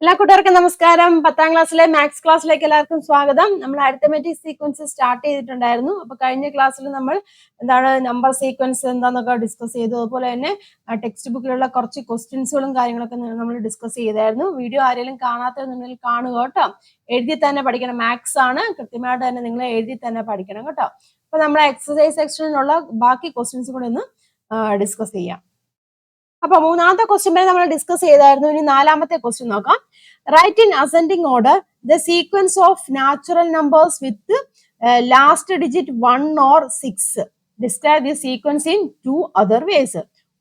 എല്ലാ കൂട്ടുകാർക്കും നമസ്കാരം. 10ാം ക്ലാസ്സിലെ മാത്സ് ക്ലാസ്സിലേക്ക് എല്ലാവർക്കും സ്വാഗതം. നമ്മൾ അരിത്തമെറ്റിക് സീക്വൻസ് സ്റ്റാർട്ട് ചെയ്തിട്ടുണ്ടായിരുന്നു. അപ്പൊ കഴിഞ്ഞ ക്ലാസ്സിൽ നമ്മൾ എന്താണ് നമ്പർ സീക്വൻസ് എന്താന്നൊക്കെ ഡിസ്കസ് ചെയ്തു. അതുപോലെ തന്നെ ടെക്സ്റ്റ് ബുക്കിലുള്ള കുറച്ച് ക്വസ്റ്റ്യൻസുകളും കാര്യങ്ങളൊക്കെ നമ്മൾ ഡിസ്കസ് ചെയ്തായിരുന്നു. വീഡിയോ ആരെങ്കിലും കാണാത്തതെന്നുണ്ടെങ്കിൽ കാണുക കേട്ടോ. എഴുതി തന്നെ പഠിക്കണം. മാത്സ് ആണ്, കൃത്യമായിട്ട് തന്നെ നിങ്ങൾ എഴുതി തന്നെ പഠിക്കണം കേട്ടോ. അപ്പൊ നമ്മുടെ എക്സസൈസ് സെക്ഷനിലുള്ള ബാക്കി ക്വസ്റ്റ്യൻസ് കൂടെ ഒന്ന് ഡിസ്കസ് ചെയ്യാം. അപ്പൊ മൂന്നാമത്തെ ക്വസ്റ്റ്യൻ വരെ നമ്മൾ ഡിസ്കസ് ചെയ്തായിരുന്നു. ഇനി നാലാമത്തെ ക്വസ്റ്റ്യൻ നോക്കാം. Write in ascending order the sequence of natural numbers with last digit 1 or 6. Describe the sequence in 2 other ways.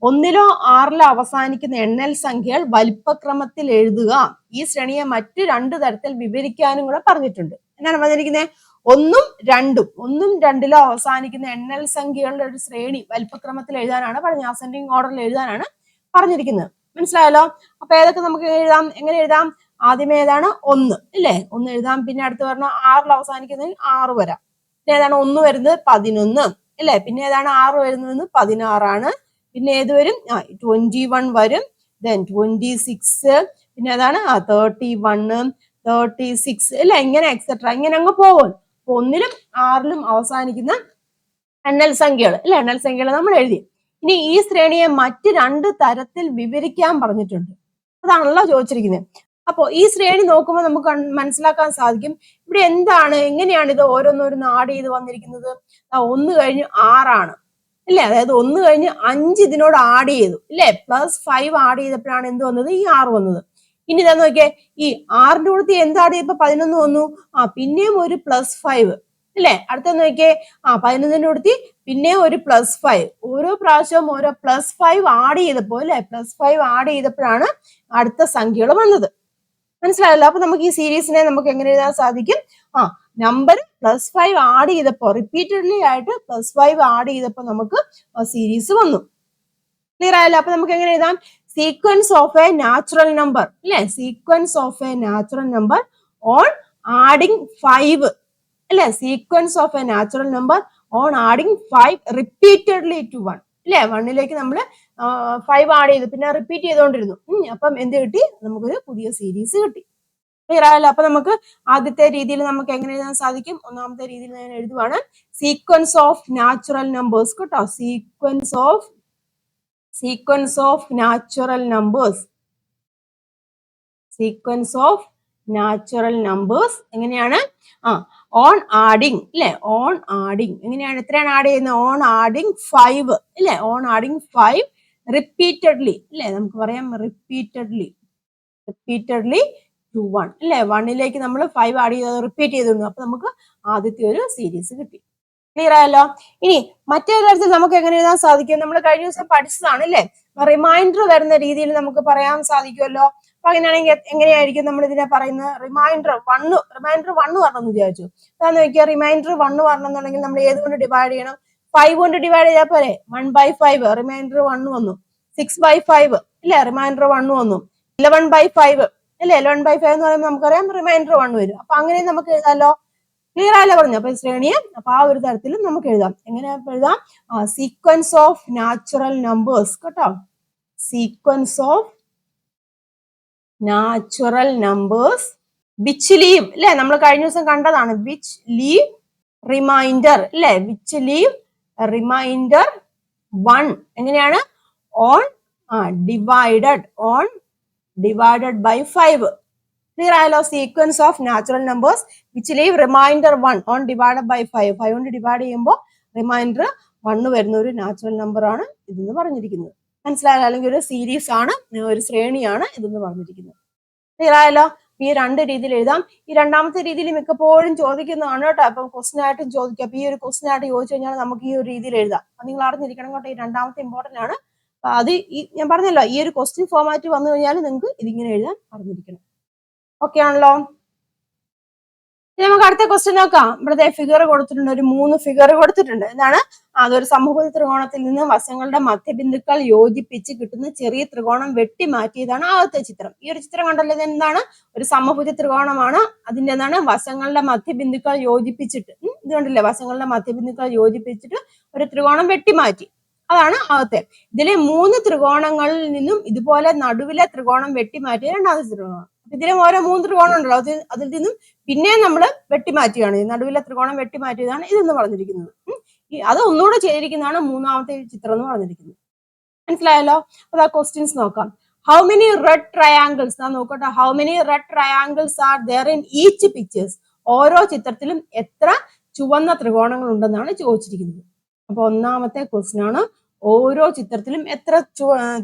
ഒന്നിലോ ആറിലോ അവസാനിക്കുന്ന എണ്ണൽ സംഖ്യകൾ വലിപ്പക്രമത്തിൽ എഴുതുക. ഈ ശ്രേണിയെ മറ്റ് 2 തരത്തിൽ വിവരിക്കാനും കൂടെ പറഞ്ഞിട്ടുണ്ട്. എന്താണ് പറഞ്ഞിരിക്കുന്നത്? ഒന്നും രണ്ടിലോ അവസാനിക്കുന്ന എണ്ണൽ സംഖ്യകളുടെ ഒരു ശ്രേണി വലിപ്പക്രമത്തിൽ എഴുതാനാണ് പറഞ്ഞത്. അസെൻഡിങ് ഓർഡറിൽ എഴുതാനാണ് പറഞ്ഞിരിക്കുന്നത്. മനസ്സിലായല്ലോ? അപ്പൊ ഏതൊക്കെ നമുക്ക് എഴുതാം? എങ്ങനെ എഴുതാം? ആദ്യമേ ഏതാണ്? 1 അല്ലേ? 1 എഴുതാം. പിന്നെ അടുത്ത് പറഞ്ഞ 6 അവസാനിക്കുന്നതിന് 6 വരാം. പിന്നെ ഏതാണ് 1 വരുന്നത്? 11 അല്ലേ? പിന്നെ ഏതാണ് 6 വരുന്നത്? 16 ആണ്. പിന്നെ ഏത് വരും? 21 വരും. then 26. പിന്നെ ഏതാണ്? 31, 36 അല്ലെ? ഇങ്ങനെ എക്സെട്ര ഇങ്ങനെ അങ്ങ് പോകും. 1ലും 6ലും അവസാനിക്കുന്ന എണ്ണൽ സംഖ്യകൾ അല്ലെ? എണ്ണൽ സംഖ്യകൾ നമ്മൾ എഴുതി. ഇനി ഈ ശ്രേണിയെ മറ്റ് 2 തരത്തിൽ വിവരിക്കാൻ പറഞ്ഞിട്ടുണ്ട്. അതാണല്ലോ ചോദിച്ചിരിക്കുന്നത്. അപ്പോ ഈ ശ്രേണി നോക്കുമ്പോൾ നമുക്ക് മനസ്സിലാക്കാൻ സാധിക്കും ഇവിടെ എന്താണ്, എങ്ങനെയാണ് ഇത് ഓരോന്നോരോന്ന് ആഡ് ചെയ്ത് വന്നിരിക്കുന്നത്. 1 കഴിഞ്ഞ് 6 ആണ് അല്ലെ? അതായത് 1 കഴിഞ്ഞ് 5 ഇതിനോട് ആഡ് ചെയ്തു അല്ലെ? +5 ആഡ് ചെയ്തപ്പോഴാണ് എന്ത് വന്നത്? ഈ 6 വന്നത്. ഇനി ഇതാ നോക്കിയേ, ഈ 6ന്റെ കൂടെ എന്ത് ആഡ് ചെയ്തപ്പോ 11 വന്നു. പിന്നെയും ഒരു +5 അല്ലെ? അടുത്ത നോക്കിയേ, 11ന്റെ കൂടെ പിന്നെ ഒരു +5. ഓരോ പ്രാവശ്യവും ഓരോ +5 ആഡ് ചെയ്തപ്പോ അല്ലെ? +5 ആഡ് ചെയ്തപ്പോഴാണ് അടുത്ത സംഖ്യകൾ വന്നത്. മനസ്സിലായല്ലോ? അപ്പൊ നമുക്ക് ഈ സീരീസിനെ നമുക്ക് എങ്ങനെ എഴുതാൻ സാധിക്കും? നമ്പർ +5 ആഡ് ചെയ്തപ്പോ റിപ്പീറ്റഡ്ലി ആയിട്ട് +5 ആഡ് ചെയ്തപ്പോ നമുക്ക് സീരീസ് വന്നു. ക്ലിയർ ആയല്ലോ? അപ്പൊ നമുക്ക് എങ്ങനെ എഴുതാം? Sequence of a natural number അല്ലെ? Sequence of a natural number on adding 5 അല്ലെ? Sequence of a natural number on adding 5 repeatedly to 1 അല്ലെ? 1ലേക്ക് നമ്മൾ 5 ആഡ് ചെയ്തു, പിന്നെ റിപ്പീറ്റ് ചെയ്തുകൊണ്ടിരുന്നു. അപ്പം എന്ത് കിട്ടി? നമുക്കൊരു പുതിയ സീരീസ് കിട്ടി. ക്ലിയർ ആയല്ലോ? അപ്പൊ നമുക്ക് ആദ്യത്തെ രീതിയിൽ നമുക്ക് എങ്ങനെ എഴുതാൻ സാധിക്കും? ഒന്നാമത്തെ രീതിയിൽ ഞാൻ എഴുതുവാണ്. സീക്വൻസ് ഓഫ് നാച്ചുറൽ നമ്പേഴ്സ് കേട്ടോ. Sequence of natural numbers. Sequence of natural numbers എങ്ങനെയാണ്? ഓൺ ആഡിങ് അല്ലെ? ഓൺ ആഡിങ് എങ്ങനെയാണ്? എത്രയാണ് ആഡ് ചെയ്യുന്നത്? ഓൺ ആഡിങ് 5 അല്ലെ? ഓൺ ആഡിങ് 5 റിപ്പീറ്റഡ്ലി അല്ലെ? നമുക്ക് പറയാം റിപ്പീറ്റഡ്ലി ടു 1 അല്ലെ? 1ലേക്ക് നമ്മൾ 5 ആഡ് ചെയ്ത് റിപ്പീറ്റ് ചെയ്തിരുന്നു. അപ്പൊ നമുക്ക് ആദ്യത്തെ ഒരു സീരീസ് കിട്ടി. ക്ലിയർ ആയല്ലോ? ഇനി മറ്റേ തരത്തിൽ നമുക്ക് എങ്ങനെ എഴുതാൻ സാധിക്കും? നമ്മൾ കഴിഞ്ഞ ദിവസം പഠിച്ചതാണ് അല്ലെ? റിമൈൻഡർ വരുന്ന രീതിയിൽ നമുക്ക് പറയാൻ സാധിക്കുമല്ലോ. അപ്പൊ അങ്ങനെയാണെങ്കിൽ എങ്ങനെയായിരിക്കും നമ്മൾ ഇതിനെ പറയുന്നത്? റിമൈൻഡർ 1 വരണമെന്ന് വിചാരിച്ചു. അതാന്ന് നോക്കിയാൽ റിമൈൻഡർ 1 വരണമെന്നുണ്ടെങ്കിൽ നമ്മൾ ഏതുകൊണ്ട് ഡിവൈഡ് ചെയ്യണം? 5 കൊണ്ട് ഡിവൈഡ് ചെയ്താൽ പോരെ? 1/5 റിമൈൻഡർ 1 വന്നു. 6/5 അല്ലെ? റിമൈൻഡർ 1 വന്നു. 11/5 അല്ലെ? 11/5 എന്ന് പറയുമ്പോൾ നമുക്കറിയാം റിമൈൻഡർ 1 വരും. അപ്പൊ അങ്ങനെ നമുക്ക് എഴുതാമല്ലോ. ക്ലിയർ ആയല്ലോ പറഞ്ഞു? അപ്പൊ ശ്രേണിയെ അപ്പൊ ആ ഒരു തരത്തിലും നമുക്ക് എഴുതാം. എങ്ങനെ എഴുതാം? സീക്വൻസ് ഓഫ് നാച്ചുറൽ നമ്പേഴ്സ് കേട്ടോ. Sequence of natural numbers which leave അല്ലെ? നമ്മൾ കഴിഞ്ഞ ദിവസം കണ്ടതാണ്. വിച്ച് ലീവ് റിമൈൻഡർ അല്ലെ? വിച്ച് ലീവ് റിമൈൻഡർ 1 എങ്ങനെയാണ്? On divided by 5. ക്ലിയർ ആയല്ലോ? Sequence of natural numbers which leave remainder 1 on divided by 5. 5 കൊണ്ട് ഡിവൈഡ് ചെയ്യുമ്പോൾ റിമൈൻഡർ 1 വരുന്ന ഒരു നാച്ചുറൽ നമ്പർ ആണ് ഇതെന്ന് പറഞ്ഞിരിക്കുന്നത്. മനസ്സിലായല്ലോ? അല്ലെങ്കിൽ ഒരു സീരീസ് ആണ്, ഒരു ശ്രേണിയാണ് ഇതെന്ന് പറഞ്ഞിരിക്കുന്നത്. ക്ലിയർ ആയല്ലോ? ഈ 2 രീതിയിൽ എഴുതാം. ഈ രണ്ടാമത്തെ രീതിയിൽ മിക്കപ്പോഴും ചോദിക്കുന്നതാണ് കേട്ടോ. അപ്പം ക്വസ്റ്റ്യൻ ആയിട്ടും ചോദിക്കാം. അപ്പൊ ഈ ഒരു ക്വസ്റ്റ്യൻ ആയിട്ട് ചോദിച്ചു കഴിഞ്ഞാൽ നമുക്ക് ഈ ഒരു രീതിയിൽ എഴുതാം. അപ്പൊ നിങ്ങൾ അറിഞ്ഞിരിക്കണം കേട്ടോ. ഈ രണ്ടാമത്തെ ഇമ്പോർട്ടന്റ് ആണ്. അത് ഞാൻ പറഞ്ഞല്ലോ, ഈ ഒരു ക്വസ്റ്റ്യൻ ഫോമാറ്റ് വന്നു കഴിഞ്ഞാൽ നിങ്ങൾക്ക് ഇതിങ്ങനെ എഴുതാൻ അറിഞ്ഞിരിക്കണം. ഓക്കെ ആണല്ലോ? നമുക്ക് അടുത്ത ക്വസ്റ്റ്യൻ നോക്കാം. ഇവിടുത്തെ ഫിഗർ കൊടുത്തിട്ടുണ്ട്. ഒരു 3 ഫിഗർ കൊടുത്തിട്ടുണ്ട്. എന്താണ്? അതൊരു സമഭുജ ത്രികോണത്തിൽ നിന്ന് വശങ്ങളുടെ മധ്യബിന്ദുക്കൾ യോജിപ്പിച്ച് കിട്ടുന്ന ചെറിയ ത്രികോണം വെട്ടി മാറ്റിയതാണ് ആദ്യത്തെ ചിത്രം. ഈ ഒരു ചിത്രം കണ്ടല്ലോ, ഇത് എന്താണ്? ഒരു സമഭുജ ത്രികോണമാണ്. അതിന്റെ എന്താണ്? വശങ്ങളുടെ മധ്യബിന്ദുക്കൾ യോജിപ്പിച്ചിട്ട്, ഇത് കണ്ടില്ലേ? വശങ്ങളുടെ മധ്യബിന്ദുക്കൾ യോജിപ്പിച്ചിട്ട് ഒരു ത്രികോണം വെട്ടിമാറ്റി. അതാണ് ആദ്യത്തെ. ഇതിലെ 3 ത്രികോണങ്ങളിൽ നിന്നും ഇതുപോലെ നടുവിലെ ത്രികോണം വെട്ടിമാറ്റിയ രണ്ടാമത്തെ ത്രികോണം. ഇതിലും ഓരോ 3 ത്രികോണം ഉണ്ടല്ലോ, അതിൽ നിന്നും പിന്നെ നമ്മൾ വെട്ടിമാറ്റിയാണ്, നടുവിലെ ത്രികോണം വെട്ടിമാറ്റിയതാണ് ഇതെന്ന് പറഞ്ഞിരിക്കുന്നത്. അത് ഒന്നുകൂടെ ചെയ്തിരിക്കുന്നതാണ് മൂന്നാമത്തെ ചിത്രം എന്ന് പറഞ്ഞിരിക്കുന്നത്. മനസ്സിലായല്ലോ? അപ്പൊ ക്വസ്റ്റ്യൻസ് നോക്കാം. ഹൗ മെനി റെഡ് ട്രയാങ്കിൾസ്, നോക്കട്ടെ, how many red triangles are there in each pictures, ഓരോ ചിത്രത്തിലും എത്ര ചുവന്ന ത്രികോണങ്ങൾ ഉണ്ടെന്നാണ് ചോദിച്ചിരിക്കുന്നത്. അപ്പൊ ഒന്നാമത്തെ ക്വസ്റ്റ്യൻ ആണ്, ഓരോ ചിത്രത്തിലും എത്ര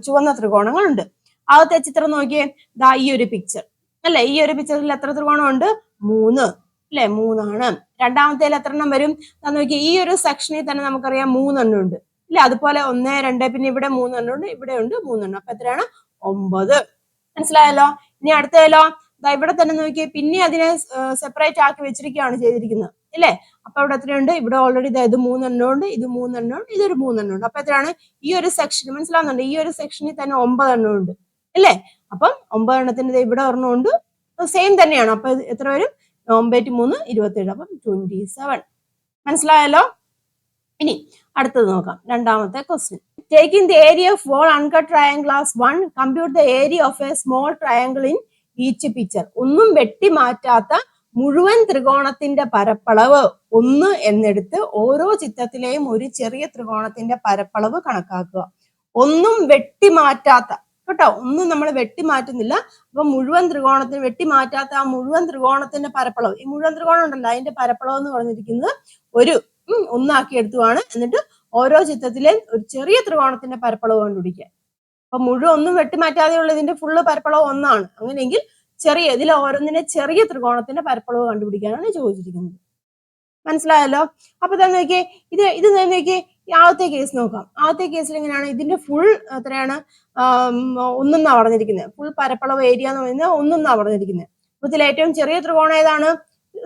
ചുവന്ന ത്രികോണങ്ങൾ ഉണ്ട്. ആദ്യത്തെ ചിത്രം നോക്കിയേ, ദാ ഈ ഒരു പിക്ചർ അല്ലെ, ഈ ഒരു പിക്ചറിൽ എത്ര ത്രികോണം ഉണ്ട്? 3 അല്ലെ, 3 ആണ്. രണ്ടാമത്തേൽ എത്ര എണ്ണം വരും? നോക്കിയേ, ഈ ഒരു സെക്ഷനിൽ തന്നെ നമുക്കറിയാം 3 എണ്ണം ഉണ്ട് ഇല്ല, അതുപോലെ 1, 2, പിന്നെ ഇവിടെ 3 എണ്ണം ഉണ്ട്, ഇവിടെ ഉണ്ട് 3 എണ്ണം. അപ്പൊ എത്രയാണ്? 9. മനസ്സിലായല്ലോ? ഇനി അടുത്തേലോ, ഇവിടെ തന്നെ നോക്കിയേ, പിന്നെ അതിനെ സെപ്പറേറ്റ് ആക്കി വെച്ചിരിക്കുകയാണ് ചെയ്തിരിക്കുന്നത് അല്ലേ. അപ്പൊ ഇവിടെ എത്രയുണ്ട്? ഇവിടെ ഓൾറെഡി ഇത് 3 എണ്ണം ഉണ്ട്, ഇത് 3 എണ്ണം ഉണ്ട്, ഇതൊരു 3 എണ്ണം ഉണ്ട്. അപ്പൊ എത്രയാണ്? ഈ ഒരു സെക്ഷൻ മനസ്സിലാവുന്നുണ്ട്, ഈ ഒരു സെക്ഷനിൽ തന്നെ 9 എണ്ണം ഉണ്ട് അല്ലേ. അപ്പം 9 എണ്ണത്തിന്റെ ഇവിടെ ഒരെണ്ണം ഉണ്ട്, സെയിം തന്നെയാണ്. അപ്പൊ എത്ര വരും? 9 3 27, അപ്പം 27. മനസ്സിലായല്ലോ? ഇനി അടുത്തത് നോക്കാം, രണ്ടാമത്തെ question. Taking the area of all uncut triangle as 1, compute the area of A small triangle in each picture. ഒന്നും വെട്ടി മാറ്റാത്ത മുഴുവൻ ത്രികോണത്തിന്റെ പരപ്പളവ് 1 എന്നെടുത്ത് ഓരോ ചിത്രത്തിലെയും ഒരു ചെറിയ ത്രികോണത്തിന്റെ പരപ്പളവ് കണക്കാക്കുക. ഒന്നും വെട്ടി മാറ്റാത്ത കേട്ടോ, ഒന്നും നമ്മൾ വെട്ടി മാറ്റുന്നില്ല. അപ്പൊ മുഴുവൻ ത്രികോണത്തിന് വെട്ടി മാറ്റാത്ത ആ മുഴുവൻ ത്രികോണത്തിന്റെ പരപ്പളവ്, ഈ മുഴുവൻ ത്രികോണം ഉണ്ടല്ലോ, അതിന്റെ പരപ്പളവ് എന്ന് പറഞ്ഞിരിക്കുന്നത് ഒരു ഒന്നാക്കി എടുത്തുവാണ്. എന്നിട്ട് ഓരോ ചിത്രത്തിലെ ഒരു ചെറിയ ത്രികോണത്തിന്റെ പരപ്പളവ് കണ്ടുപിടിക്കുക. അപ്പൊ മുഴുവൻ ഒന്നും വെട്ടിമാറ്റാതെയുള്ള ഇതിന്റെ ഫുള്ള് പരപ്പളവ് 1 ആണ്. അങ്ങനെയെങ്കിൽ ചെറിയ ഇതിലെ ഓരോന്നിന്റെ ചെറിയ ത്രികോണത്തിന്റെ പരപ്പളവ് കണ്ടുപിടിക്കാനാണ് ചോദിച്ചിരിക്കുന്നത്. മനസ്സിലായല്ലോ? അപ്പൊ തന്നെ നോക്കിയേ, ഇത് നോക്കിയേ, ആദ്യത്തെ കേസ് നോക്കാം. ആദ്യത്തെ കേസിൽ എങ്ങനെയാണ്? ഇതിന്റെ ഫുൾ എത്രയാണ്? 1 എന്നാ പറഞ്ഞിരിക്കുന്നത്. ഫുൾ പരപ്പളവ് ഏരിയ എന്ന് പറയുന്നത് 1 എന്നാ പറഞ്ഞിരിക്കുന്നത്. അപ്പൊ ഇതിൽ ഏറ്റവും ചെറിയ ത്രികോണം ഏതാണ്?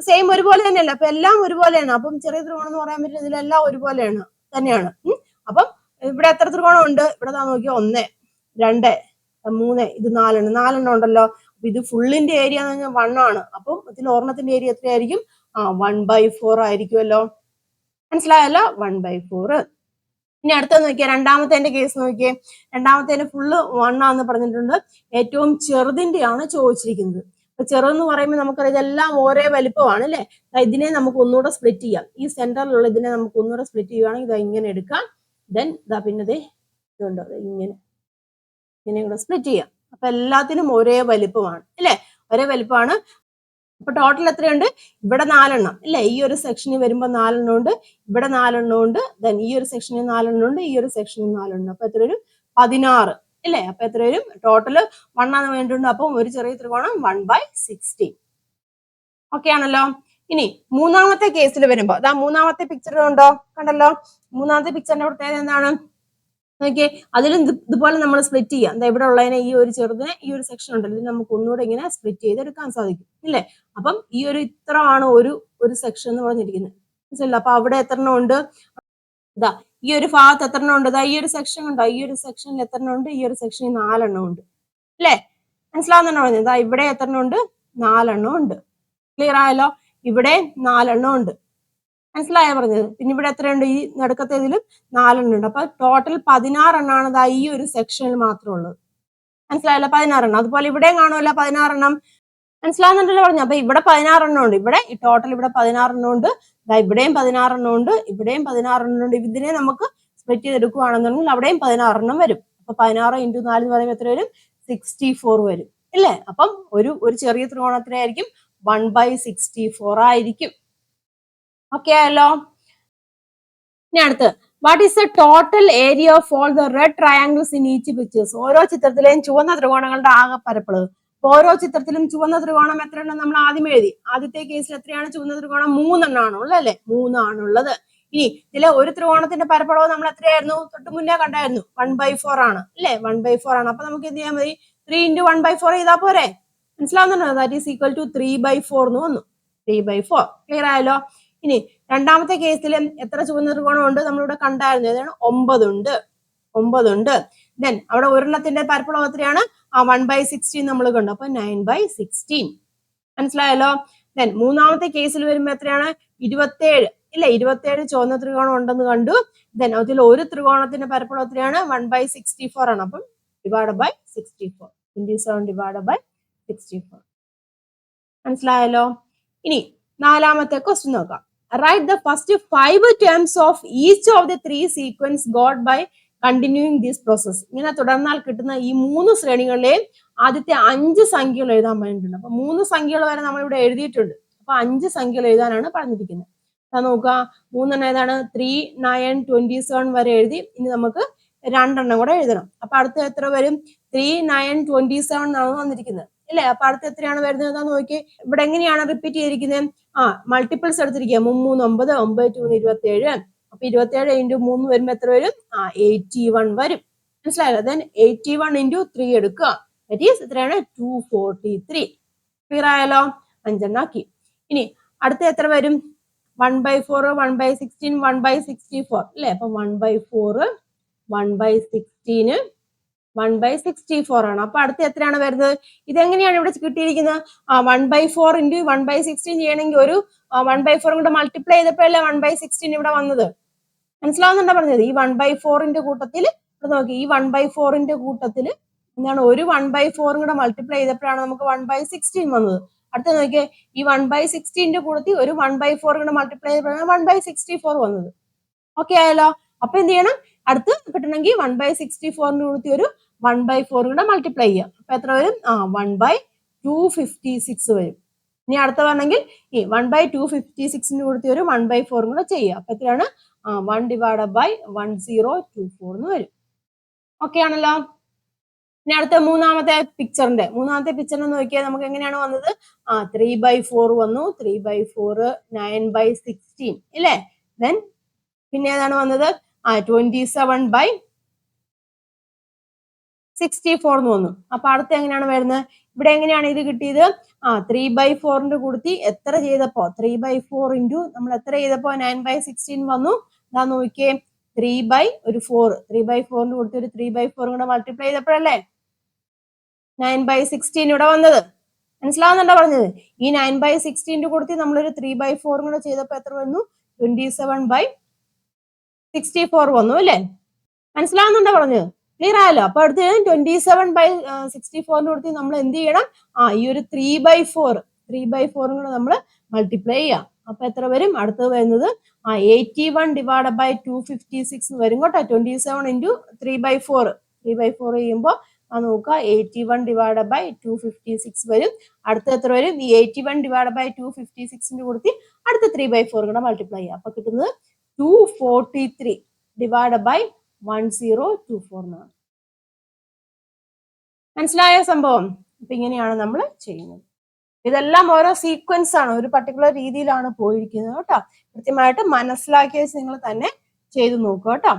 സെയിം ഒരുപോലെ തന്നെയല്ല, അപ്പൊ എല്ലാം ഒരുപോലെയാണ്. അപ്പം ചെറിയ ത്രികോണം എന്ന് പറയാൻ പറ്റില്ല, ഇതിലെല്ലാം ഒരുപോലെയാണ് തന്നെയാണ്. അപ്പം ഇവിടെ എത്ര ത്രികോണം ഉണ്ട്? ഇവിടെ നോക്കിയോ, 1, 2, 3, ഇത് 4 ഉണ്ടല്ലോ. അപ്പൊ ഇത് ഫുള്ളിന്റെ ഏരിയ എന്ന് പറഞ്ഞാൽ 1 ആണ്. അപ്പം ഇതിൽ ഒരെണ്ണത്തിന്റെ ഏരിയ എത്രയായിരിക്കും? 1/4 ആയിരിക്കുമല്ലോ. മനസ്സിലായല്ലോ? 1/4. ഇനി അടുത്തത് നോക്കിയേ, രണ്ടാമത്തെ കേസ് നോക്കിയേ. രണ്ടാമത്തെ ഫുള്ള് 1 ആന്ന് പറഞ്ഞിട്ടുണ്ട്. ഏറ്റവും ചെറുതിന്റെയാണ് ചോദിച്ചിരിക്കുന്നത്. അപ്പൊ ചെറുതെന്ന് പറയുമ്പോൾ നമുക്കറിയാം ഇതെല്ലാം ഒരേ വലിപ്പമാണ് അല്ലെ. ഇതിനെ നമുക്ക് ഒന്നുകൂടെ സ്പ്ലിറ്റ് ചെയ്യാം. ഈ സെന്ററിലുള്ള ഇതിനെ നമുക്ക് ഒന്നുകൂടെ സ്പ്ലിറ്റ് ചെയ്യുവാണെങ്കിൽ ഇതാ ഇങ്ങനെ എടുക്കാം. ദെൻ ഇതാ പിന്നെ ഇതുണ്ടോ, ഇങ്ങനെ കൂടെ സ്പ്ലിറ്റ് ചെയ്യാം. അപ്പൊ എല്ലാത്തിനും ഒരേ വലിപ്പമാണ് അല്ലെ, ഒരേ വലിപ്പമാണ്. അപ്പൊ ടോട്ടൽ എത്രയുണ്ട്? ഇവിടെ 4 എണ്ണം അല്ലെ, ഈ ഒരു സെക്ഷനിൽ വരുമ്പോ 4 എണ്ണം ഉണ്ട്, ഇവിടെ 4 എണ്ണം ഉണ്ട്, ദെൻ ഈ ഒരു സെക്ഷനിൽ 4 എണ്ണം ഉണ്ട്, ഈ ഒരു സെക്ഷനിൽ 4 എണ്ണം. അപ്പൊ എത്ര വരും? 16 അല്ലേ. അപ്പൊ എത്ര വരും? ടോട്ടല് 1 ആണ് വേണ്ടിയിട്ടുണ്ട്. അപ്പം ഒരു ചെറിയ ത്രികോണം 1/16. ഓക്കെ ആണല്ലോ. ഇനി മൂന്നാമത്തെ കേസിൽ വരുമ്പോ മൂന്നാമത്തെ പിക്ചർ ഉണ്ടോ, കണ്ടല്ലോ. മൂന്നാമത്തെ പിക്ചറിന്റെ പ്രത്യേകത എന്താണ് നോക്കിയേ, അതിലും ഇതുപോലെ നമ്മൾ സ്പ്ലിറ്റ് ചെയ്യാം. എന്താ ഇവിടെ ഉള്ളതിനെ, ഈ ഒരു ചെറുതിനെ ഈ ഒരു സെക്ഷൻ ഉണ്ടല്ലോ, ഇത് നമുക്ക് ഒന്നുകൂടെ ഇങ്ങനെ സ്പ്ലിറ്റ് ചെയ്തെടുക്കാൻ സാധിക്കും ഇല്ലേ. അപ്പം ഈ ഒരു ഇത്രയാണ് ഒരു സെക്ഷൻ എന്ന് പറഞ്ഞിരിക്കുന്നത്. മനസ്സിലല്ലോ? അപ്പൊ അവിടെ എത്ര എണ്ണം ഉണ്ട്? ഇതാ ഈ ഒരു ഭാഗത്ത് എത്ര എണ്ണം ഉണ്ട്? ഈ ഒരു സെക്ഷൻ ഉണ്ടോ? ഈ ഒരു സെക്ഷനിൽ എത്ര എണ്ണം ഉണ്ട്? ഈ ഒരു സെക്ഷനിൽ 4 എണ്ണം ഉണ്ട് അല്ലേ. മനസ്സിലാവുന്നുണ്ടോ പറഞ്ഞത്? ഇവിടെ എത്ര എണ്ണം ഉണ്ട്? 4 എണ്ണം ഉണ്ട്. ക്ലിയർ ആയല്ലോ? ഇവിടെ 4 എണ്ണം ഉണ്ട്. മനസ്സിലായോ പറഞ്ഞത്? പിന്നെ ഇവിടെ എത്രയുണ്ട്? ഈ നടുക്കത്തേതിലും 4 എണ്ണം ഉണ്ട്. അപ്പൊ ടോട്ടൽ 16 എണ്ണമാണ് ഈ ഒരു സെക്ഷനിൽ മാത്രം ഉള്ളത്. മനസ്സിലായല്ലോ? 16 എണ്ണം. അതുപോലെ ഇവിടെയും കാണുമല്ലോ 16 എണ്ണം. മനസ്സിലാവുന്നുണ്ടല്ലോ പറഞ്ഞു? അപ്പൊ ഇവിടെ 16 എണ്ണം ഉണ്ട്. ഇവിടെ ഈ ടോട്ടൽ ഇവിടെ 16 എണ്ണം ഉണ്ട്. ഇവിടെയും 16 എണ്ണം ഉണ്ട്, ഇവിടെയും 16 എണ്ണം ഉണ്ട്. ഇതിനെ നമുക്ക് സ്പ്ലിറ്റ് ചെയ്തെടുക്കുകയാണെന്നുണ്ടെങ്കിൽ അവിടെയും 16 എണ്ണം വരും. അപ്പൊ 16 × 4 എന്ന് പറയുമ്പോൾ എത്ര വരും? 64 വരും ഇല്ലേ. അപ്പം ഒരു ചെറിയ ത്രികോണത്തിനായിരിക്കും 1/64 ആയിരിക്കും. ഓക്കെ ആയല്ലോ. ഇനി അടുത്ത്, what is the total area of all the red triangles in each pictures? ഓരോ ചിത്രത്തിലെയും ചുവന്ന ത്രികോണങ്ങളുടെ ആകെ പരപ്പളവ്. ഓരോ ചിത്രത്തിലും ചുവന്ന ത്രികോണം എത്രയെണ്ണം നമ്മൾ ആദ്യം എഴുതി. ആദ്യത്തെ കേസിൽ എത്രയാണ് ചുവന്ന ത്രികോണം? 3 എണ്ണമാണുള്ളത് അല്ലെ, 3 ആണുള്ളത്. ഇനി ഇതിലെ ഒരു ത്രികോണത്തിന്റെ പരപ്പളവ് നമ്മൾ എത്രയായിരുന്നു? തൊട്ട് മുന്നേ കണ്ടായിരുന്നു, 1/4 ആണ് അല്ലെ, 1/4 ആണ്. അപ്പൊ നമുക്ക് എന്ത് ചെയ്യാൻ മതി? 3 × 1/4 ചെയ്താൽ പോരെ? മനസ്സിലാവുന്നുണ്ടോ? ദാറ്റ് ഈസ് ഈക്വൽ ടു 3/4 എന്ന് വന്നു. 3/4. ക്ലിയർ ആയല്ലോ. ഇനി രണ്ടാമത്തെ കേസിൽ എത്ര ചുവന്ന ത്രികോണം ഉണ്ട്? നമ്മളിവിടെ കണ്ടായിരുന്നു, ഏതാണ്? 9 ഉണ്ട്. 9 ഉണ്ട്. ദെൻ അവിടെ ഒരെണ്ണത്തിന്റെ പരപ്പളവ് എത്രയാണ്? 1/16 നമ്മൾ കണ്ടു. അപ്പൊ 9/16. മനസ്സിലായല്ലോ. ദെൻ മൂന്നാമത്തെ കേസിൽ വരുമ്പോ എത്രയാണ്? 27 ഇല്ല, 27 ചുവന്ന ത്രികോണം ഉണ്ടെന്ന് കണ്ടു. ദെൻ അതിൽ ഒരു ത്രികോണത്തിന്റെ പരപ്പളവ് എത്രയാണ്? 1/64 ആണ്. അപ്പം /64. 27 / 64. മനസ്സിലായല്ലോ. ഇനി നാലാമത്തെ ക്വസ്റ്റ്യൻ നോക്കാം. Write the first 5 terms of each of the 3 sequence got by continuing this process. ഇങ്ങനെ തുടർന്നാൽ കിട്ടുന്ന ഈ 3 ശ്രേണികളിലെയും ആദ്യത്തെ 5 സംഖ്യകൾ എഴുതാൻ പറഞ്ഞിട്ടുണ്ട്. അപ്പൊ 3 സംഖ്യകൾ വരെ നമ്മൾ ഇവിടെ എഴുതിയിട്ടുണ്ട്. അപ്പൊ 5 സംഖ്യകൾ എഴുതാനാണ് പറഞ്ഞിരിക്കുന്നത്. നോക്കുക, 3 ഏതാണ്? 3, 9, 27 വരെ എഴുതി. ഇനി നമുക്ക് 2 കൂടെ എഴുതണം. അപ്പൊ അടുത്ത എത്ര വരും? 3, 9, 27 എന്നാണ് വന്നിരിക്കുന്നത് അല്ലേ? അപ്പൊ അടുത്ത എത്രയാണ് വരുന്നത് എന്താന്ന് നോക്കി. ഇവിടെ എങ്ങനെയാണ് റിപ്പീറ്റ് ചെയ്തിരിക്കുന്നത്? മൾട്ടിപ്പിൾസ് എടുത്തിരിക്കുക. 3, 9, 9, 2, 27. അപ്പൊ 27 × 3 വരുമ്പോ എത്ര വരും? 81 വരും. മനസ്സിലായല്ലോ? ദെൻ 81 × 3 എടുക്കുക. ദാറ്റ് ഈസ് എത്രയാണ്? 243. ക്ലിയർ ആയാലോ? 5 ആക്കി. ഇനി അടുത്ത എത്ര വരും? 1/4, 1/16, 1/64 അല്ലേ? അപ്പൊ 1/4, 1/16, 1/64 ആണ്. അപ്പൊ അടുത്ത എത്രയാണ് വരുന്നത്? ഇതെങ്ങനെയാണ് ഇവിടെ കിട്ടിയിരിക്കുന്നത്? 1/4 × 1/16 ചെയ്യണമെങ്കിൽ ഒരു 1/4 കൊണ്ട് മൾട്ടിപ്ലൈ ചെയ്തപ്പോഴല്ലേ 1/16 ഇവിടെ വന്നത്. മനസ്സിലാവുന്നുണ്ടോ പറഞ്ഞത്? ഈ 1/4 കൂട്ടത്തിൽ ഇവിടെ നോക്കി, ഈ 1/4 കൂട്ടത്തിൽ എന്താണ് ഒരു 1/4 കൂടെ മൾട്ടിപ്ലൈ ചെയ്തപ്പോഴാണ് നമുക്ക് 1/16 വന്നത്. അടുത്ത നോക്കിയേ, ഈ 1/16 കൂടത്തിൽ ഒരു 1/4 കൂടെ മൾട്ടിപ്ലൈ ചെയ്തപ്പോഴാണ് 1/64 വന്നത്. ഓക്കെ ആയല്ലോ? അപ്പൊ എന്ത് ചെയ്യണം? അടുത്ത് കിട്ടണമെങ്കിൽ 1/64 കൂടത്തിൽ ഒരു 1/4 കൂടെ മൾട്ടിപ്ലൈ ചെയ്യാം. അപ്പൊ എത്ര വരും? 1/256 വരും. ഇനി അടുത്ത പറഞ്ഞെങ്കിൽ ഈ 1/256 കൂടത്തിൽ ഒരു 1/4 കൂടെ ചെയ്യുക. അപ്പൊ എത്രയാണ്? 1/1024 എന്ന് വരും. ഓക്കെ ആണല്ലോ? ഇനി അടുത്ത മൂന്നാമത്തെ പിക്ചറിന്റെ നോക്കിയാൽ നമുക്ക് എങ്ങനെയാണ് വന്നത്? 3/4 വന്നു. 3/4, 9/16 ഇല്ലേ? ദെൻ പിന്നെ ഏതാണ് വന്നത്? 27/64 എന്ന് വന്നു. അപ്പൊ അടുത്ത എങ്ങനെയാണ് വരുന്നത്? ഇവിടെ എങ്ങനെയാണ് ഇത് കിട്ടിയത്? 3/4 കൂടത്തി എത്ര ചെയ്തപ്പോ? 3/4 × നമ്മൾ എത്ര ചെയ്തപ്പോ 9/16 വന്നു. ഇതാ നോക്കിയേ, 3/4 കൂടത്തി ഒരു 3/4 കൂടെ മൾട്ടിപ്ലൈ ചെയ്തപ്പോഴല്ലേ 9/16 ഇവിടെ വന്നത്. മനസ്സിലാവുന്നുണ്ടോ പറഞ്ഞത്? ഈ 9/16 കൂടത്തി നമ്മളൊരു 3/4 കൂടെ ചെയ്തപ്പോ എത്ര വന്നു? 27/64 വന്നു അല്ലേ? മനസ്സിലാവുന്നുണ്ടോ പറഞ്ഞത്? ക്ലിയർ ആയല്ലോ? അപ്പൊ അടുത്ത് 27/64 കൂടത്തി നമ്മൾ എന്ത് ചെയ്യണം? ഈ ഒരു 3/4 കൂടെ നമ്മൾ മൾട്ടിപ്ലൈ ചെയ്യാം. അപ്പൊ എത്ര വരും? അടുത്തത് വരുന്നത് 81/256 വരും കേട്ടോ. 27 × 3/4 ചെയ്യുമ്പോൾ നോക്കുക, 81/256 വരും. അടുത്ത എത്ര വരും? ഈ 81/256 കൂടത്തി അടുത്ത 3/4 കൂടെ മൾട്ടിപ്ലൈ ചെയ്യാം. അപ്പൊ കിട്ടുന്നത് 243/1024 എന്നാണ്. മനസ്സിലായ സംഭവം? അപ്പൊ ഇങ്ങനെയാണ് നമ്മൾ ചെയ്യുന്നത്. ഇതെല്ലാം ഓരോ സീക്വൻസ് ആണ്, ഒരു പർട്ടിക്കുലർ രീതിയിലാണ് പോയിരിക്കുന്നത് കേട്ടോ. കൃത്യമായിട്ട് മനസ്സിലാക്കിയ നിങ്ങൾ തന്നെ ചെയ്തു നോക്കുക കേട്ടോ.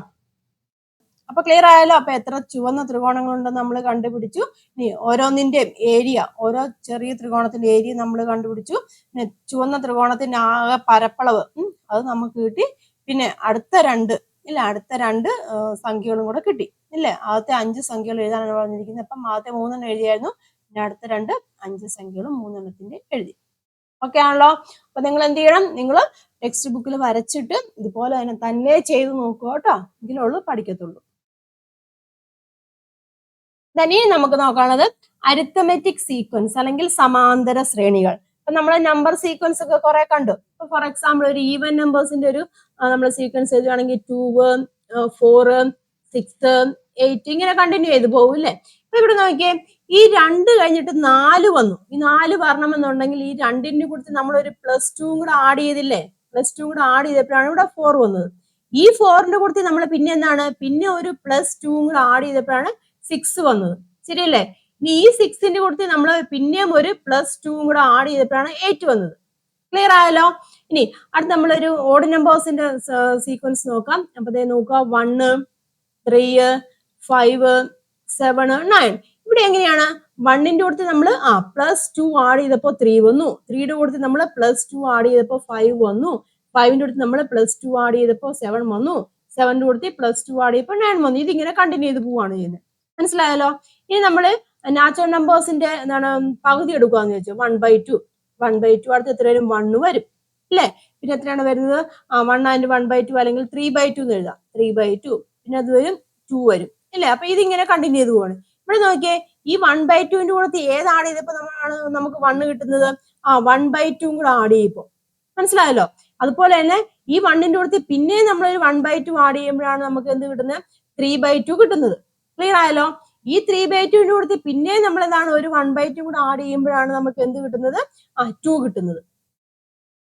അപ്പൊ ക്ലിയർ ആയാലോ? അപ്പൊ എത്ര ചുവന്ന ത്രികോണങ്ങൾ ഉണ്ടെന്ന് നമ്മൾ കണ്ടുപിടിച്ചു. ഇനി ഓരോന്നിന്റെയും ഏരിയ, ഓരോ ചെറിയ ത്രികോണത്തിന്റെ ഏരിയ നമ്മൾ കണ്ടുപിടിച്ചു. പിന്നെ ചുവന്ന ത്രികോണത്തിന്റെ ആകെ പരപ്പളവ് അത് നമുക്ക് കിട്ടി. പിന്നെ അടുത്ത രണ്ട് സംഖ്യകളും കൂടെ കിട്ടി ഇല്ലേ? ആദ്യത്തെ 5 സംഖ്യകൾ എഴുതാനാണ് പറഞ്ഞിരിക്കുന്നത്. അപ്പം ആദ്യത്തെ 3 എഴുതിയായിരുന്നു. പിന്നെ അടുത്ത 5 സംഖ്യകളും 3 എഴുതി. ഓക്കെ ആണല്ലോ? അപ്പൊ നിങ്ങൾ എന്ത് ചെയ്യണം? നിങ്ങൾ ടെക്സ്റ്റ് ബുക്കിൽ വരച്ചിട്ട് ഇതുപോലെ തന്നെ ചെയ്ത് നോക്കുക കേട്ടോ. എങ്കിലുള്ളൂ പഠിക്കത്തുള്ളൂ. ഇനി നമുക്ക് നോക്കാനുള്ളത് അരിത്തമെറ്റിക് സീക്വൻസ് അല്ലെങ്കിൽ സമാന്തര ശ്രേണികൾ. അപ്പൊ നമ്മൾ നമ്പർ സീക്വൻസ് ഒക്കെ കുറെ കണ്ടു. ഇപ്പൊ ഫോർ എക്സാമ്പിൾ ഒരു ഈവൻ നമ്പേഴ്സിന്റെ ഒരു നമ്മൾ സീക്വൻസ് എഴുതുകയാണെങ്കിൽ 2, 4, 6, 8 ഇങ്ങനെ കണ്ടിന്യൂ ചെയ്ത് പോകും അല്ലേ? അപ്പൊ ഇവിടെ നോക്കിയേ, ഈ 2 കഴിഞ്ഞിട്ട് 4 വന്നു. ഈ 4 വരണമെന്നുണ്ടെങ്കിൽ ഈ 2ന്റെ കൂടെ നമ്മൾ ഒരു +2 കൂടെ ആഡ് ചെയ്തില്ലേ? +2 കൂടെ ആഡ് ചെയ്തപ്പോഴാണ് ഇവിടെ 4 വന്നത്. ഈ 4ന്റെ കൂടെ നമ്മൾ പിന്നെ എന്താണ്? പിന്നെ ഒരു +2 കൂടെ ആഡ് ചെയ്തപ്പോഴാണ് 6 വന്നത്. ശരിയല്ലേ? ഇനി ഈ 6ന്റെ കൂടെ നമ്മൾ പിന്നെയും ഒരു +2 കൂടെ ആഡ് ചെയ്തപ്പോഴാണ് 8 വന്നത്. ക്ലിയർ ആയല്ലോ? ഇനി അടുത്ത് നമ്മളൊരു ഓഡ് നമ്പേഴ്സിന്റെ സീക്വൻസ് നോക്കാം. അപ്പൊ നോക്കുക, 1, 3, 5, 7, 9. ഇവിടെ എങ്ങനെയാണ്? 1ന്റെ കൂടെ നമ്മൾ +2 ആഡ് ചെയ്തപ്പോ 3 വന്നു. 3യുടെ കൂടെ നമ്മൾ +2 ആഡ് ചെയ്തപ്പോ 5 വന്നു. 5ന്റെ കൂടെ നമ്മൾ +2 ആഡ് ചെയ്തപ്പോ 7 വന്നു. 7ന്റെ കൂടെ +2 ആഡ് ചെയ്തപ്പോ 9 വന്നു. ഇതിങ്ങനെ കണ്ടിന്യൂ ചെയ്ത് പോവാണ് ചെയ്യുന്നത്. മനസ്സിലായല്ലോ? ഇനി നമ്മൾ നാച്ചുറൽ നമ്പേഴ്സിന്റെ എന്താണ് പകുതി എടുക്കുകയെന്ന് വെച്ചു. 1/2 അടുത്ത് എത്ര വരും? 1 വരും അല്ലേ? പിന്നെ എത്രയാണ് വരുന്നത്? 1 and 1/2 അല്ലെങ്കിൽ 3/2 എന്ന് എഴുതാം. 3/2 പിന്നെ അത് വരും 2 വരും അല്ലേ? അപ്പൊ ഇതിങ്ങനെ കണ്ടിന്യൂ ചെയ്ത് പോവാണ്. ഇവിടെ നോക്കിയേ, ഈ 1/2 കൂടെ ഏത് ആഡ് ചെയ്തപ്പോ നമുക്ക് 1 കിട്ടുന്നത്? 1/2 കൂടെ ആഡ് ചെയ്യപ്പോ. മനസ്സിലായല്ലോ? അതുപോലെ തന്നെ ഈ 1ന്റെ കൂടെ പിന്നെ നമ്മൾ ഒരു 1/2 ആഡ് ചെയ്യുമ്പോഴാണ് നമുക്ക് എന്ത് കിട്ടുന്നത്? 3/2 കിട്ടുന്നത്. ക്ലിയർ ആയല്ലോ? ഈ 3/2ന്റെ കൂടെ പിന്നെ നമ്മൾ എന്താണ് ഒരു 1/2 കൂടെ ആഡ് ചെയ്യുമ്പോഴാണ് നമുക്ക് എന്ത് കിട്ടുന്നത്? 2 കിട്ടുന്നത്.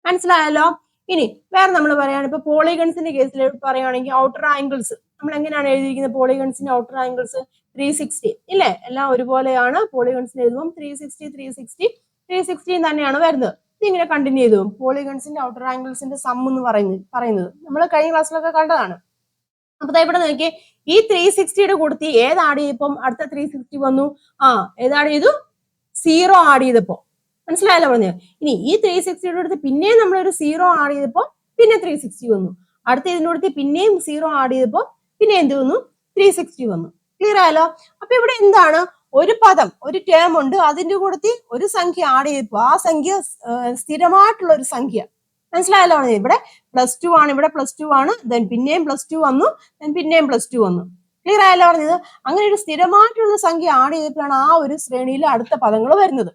മനസ്സിലായല്ലോ? ഇനി വേറെ നമ്മൾ പറയുകയാണ്, ഇപ്പൊ പോളിഗൺസിന്റെ കേസിൽ പറയുകയാണെങ്കിൽ ഔട്ടർ ആംഗിൾസ് നമ്മൾ എങ്ങനെയാണ് എഴുതിയിരിക്കുന്നത്? പോളിഗൺസിന്റെ ഔട്ടർ ആംഗിൾസ് 360 ഇല്ലേ? എല്ലാം ഒരുപോലെയാണ്. പോളിഗൺസിന് എഴുതുമ്പോൾ 360 തന്നെയാണ് വരുന്നത്. ഇതിങ്ങനെ കണ്ടിന്യൂ ചെയ്തു. പോളിഗൺസിന്റെ ഔട്ടർ ആംഗിൾസിന്റെ സം എന്ന് പറയുന്നത് നമ്മൾ കഴിഞ്ഞ ക്ലാസ്സിലൊക്കെ കണ്ടതാണ്. അപ്പൊ ഇവിടെ നോക്കിയേ, ഈ 360യുടെ കൂടത്തി ഏത് ആഡ് ചെയ്തപ്പം അടുത്ത 360 വന്നു? ഏത് ആഡ് ചെയ്തു? 0 ആഡ് ചെയ്തപ്പോ. മനസ്സിലായല്ലോ പറഞ്ഞത്? ഇനി ഈ 360യുടെ അടുത്ത് പിന്നെയും നമ്മളൊരു 0 ആഡ് ചെയ്തപ്പോ പിന്നെ 360 വന്നു. അടുത്ത ഇതിനോടത്ത് പിന്നെയും 0 ആഡ് ചെയ്തപ്പോ പിന്നെ എന്ത് വന്നു? 360 വന്നു. ക്ലിയർ ആയല്ലോ? അപ്പൊ ഇവിടെ എന്താണ്? ഒരു പദം, ഒരു ടേം ഉണ്ട്, അതിന്റെ കൂടത്തി ഒരു സംഖ്യ ആഡ് ചെയ്തപ്പോ ആ സംഖ്യ സ്ഥിരമായിട്ടുള്ള ഒരു സംഖ്യ. മനസ്സിലായല്ലോ? ഇവിടെ +2 ആണ്, ഇവിടെ +2 ആണ്, ദെൻ പിന്നെയും +2 വന്നു, ദെൻ പിന്നെയും +2 വന്നു. ക്ലിയർ ആയല്ലോ പറഞ്ഞത്? അങ്ങനെ ഒരു സ്ഥിരമായിട്ടുള്ള സംഖ്യ ആഡ് ചെയ്തപ്പോഴാണ് ആ ഒരു ശ്രേണിയിൽ അടുത്ത പദങ്ങൾ വരുന്നത്.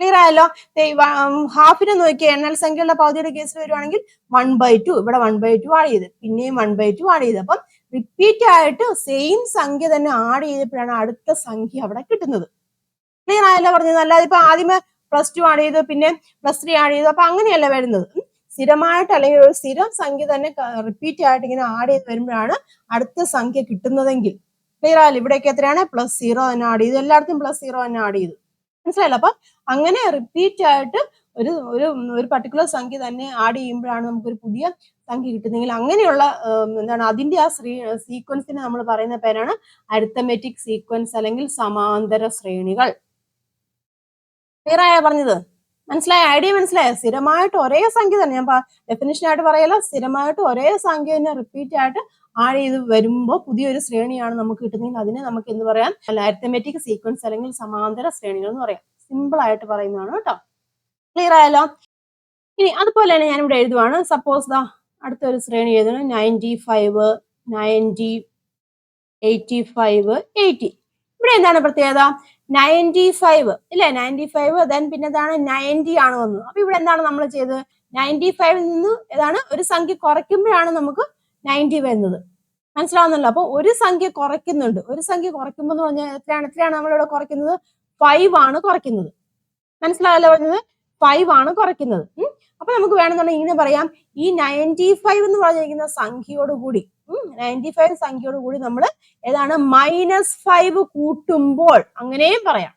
ക്ലിയർ ആയല്ലോ? ഹാഫിനെ നോക്കിയ എണ്ണൽ സംഖ്യകളുടെ പകുതിയുടെ കേസിൽ വരുവാണെങ്കിൽ 1/2, ഇവിടെ 1/2 ആഡ് ചെയ്ത്, പിന്നെയും 1/2 ആഡ് ചെയ്ത്. അപ്പം റിപ്പീറ്റ് ആയിട്ട് സെയിം സംഖ്യ തന്നെ ആഡ് ചെയ്തപ്പോഴാണ് അടുത്ത സംഖ്യ അവിടെ കിട്ടുന്നത്. ക്ലിയർ ആയല്ലോ പറഞ്ഞത്? അല്ലാതെ ഇപ്പൊ ആദ്യമേ +2 ആഡ് ചെയ്തു, പിന്നെ +3 ആഡ് ചെയ്തു, അപ്പൊ അങ്ങനെയല്ല വരുന്നത്. സ്ഥിരമായിട്ട് അല്ലെങ്കിൽ ഒരു സ്ഥിരം സംഖ്യ തന്നെ റിപ്പീറ്റ് ആയിട്ട് ഇങ്ങനെ ആഡ് ചെയ്ത് വരുമ്പോഴാണ് അടുത്ത സംഖ്യ കിട്ടുന്നതെങ്കിൽ. ക്ലിയർ ആയല്ലോ? ഇവിടേക്ക് എത്രയാണ്? +0 തന്നെ ആഡ് ചെയ്തു, എല്ലായിടത്തും +0 തന്നെ ആഡ് ചെയ്തു. മനസ്സിലായല്ലോ? അപ്പൊ അങ്ങനെ റിപ്പീറ്റ് ആയിട്ട് ഒരു പർട്ടിക്കുലർ സംഖ്യ തന്നെ ആഡ് ചെയ്യുമ്പോഴാണ് നമുക്കൊരു പുതിയ സംഖ്യ കിട്ടുന്നെങ്കിൽ അങ്ങനെയുള്ള എന്താണ് അതിന്റെ ആ സീക്വൻസിനെ നമ്മൾ പറയുന്ന പേരാണ് അരിത്തമെറ്റിക് സീക്വൻസ് അല്ലെങ്കിൽ സമാന്തര ശ്രേണികൾ. ക്ലിയർ ആയോ പറഞ്ഞത്? മനസ്സിലായ? ഐഡിയ മനസ്സിലായോ? സ്ഥിരമായിട്ട് ഒരേ സംഖ്യ തന്നെ, ഞാൻ ഡെഫിനിഷൻ ആയിട്ട് പറയല്ലോ, സ്ഥിരമായിട്ട് ഒരേ സംഖ്യ തന്നെ റിപ്പീറ്റ് ആയിട്ട് ആഡ് ചെയ്ത് വരുമ്പോൾ പുതിയൊരു ശ്രേണിയാണ് നമുക്ക് കിട്ടുന്നതെങ്കിൽ അതിനെ നമുക്ക് എന്ത് പറയാം? അരിത്തമെറ്റിക് സീക്വൻസ് അല്ലെങ്കിൽ സമാന്തര ശ്രേണികൾ എന്ന് പറയാം. സിമ്പിൾ ആയിട്ട് പറയുന്നതാണ് കേട്ടോ. ക്ലിയർ ആയല്ലോ? ഇനി അതുപോലെ തന്നെ ഞാൻ ഇവിടെ എഴുതുവാണ്. സപ്പോസ് അടുത്തൊരു ശ്രേണി എഴുതുന്നു, 95, 90, 85, 80. ഇവിടെ എന്താണ് പ്രത്യേകത? 95 ഇല്ലേ? 95 ദെൻ പിന്നെ എന്താണ്? 90 ആണ് വന്നത്. അപ്പൊ ഇവിടെ എന്താണ് നമ്മൾ ചെയ്തത്? 95 നിന്ന് ഏതാണ് ഒരു സംഖ്യ കുറയ്ക്കുമ്പോഴാണ് നമുക്ക് 90 വരുന്നത്. മനസ്സിലാവുന്നല്ലോ? അപ്പൊ ഒരു സംഖ്യ കുറയ്ക്കുന്നുണ്ട്. ഒരു സംഖ്യ കുറയ്ക്കുമ്പോൾ എന്ന് പറഞ്ഞാൽ എത്രയാണ് നമ്മളിവിടെ കുറയ്ക്കുന്നത്? 5 ആണ് കുറയ്ക്കുന്നത്. മനസ്സിലായല്ലോ പറഞ്ഞത്? 5 ആണ് കുറയ്ക്കുന്നത്. അപ്പൊ നമുക്ക് വേണമെന്നുണ്ടെങ്കിൽ ഇങ്ങനെ പറയാം, ഈ 95 എന്ന് പറഞ്ഞിരിക്കുന്ന സംഖ്യയോടുകൂടി 95 സംഖ്യയോടുകൂടി നമ്മൾ ഏതാണ്? -5 കൂട്ടുമ്പോൾ അങ്ങനെയും പറയാം.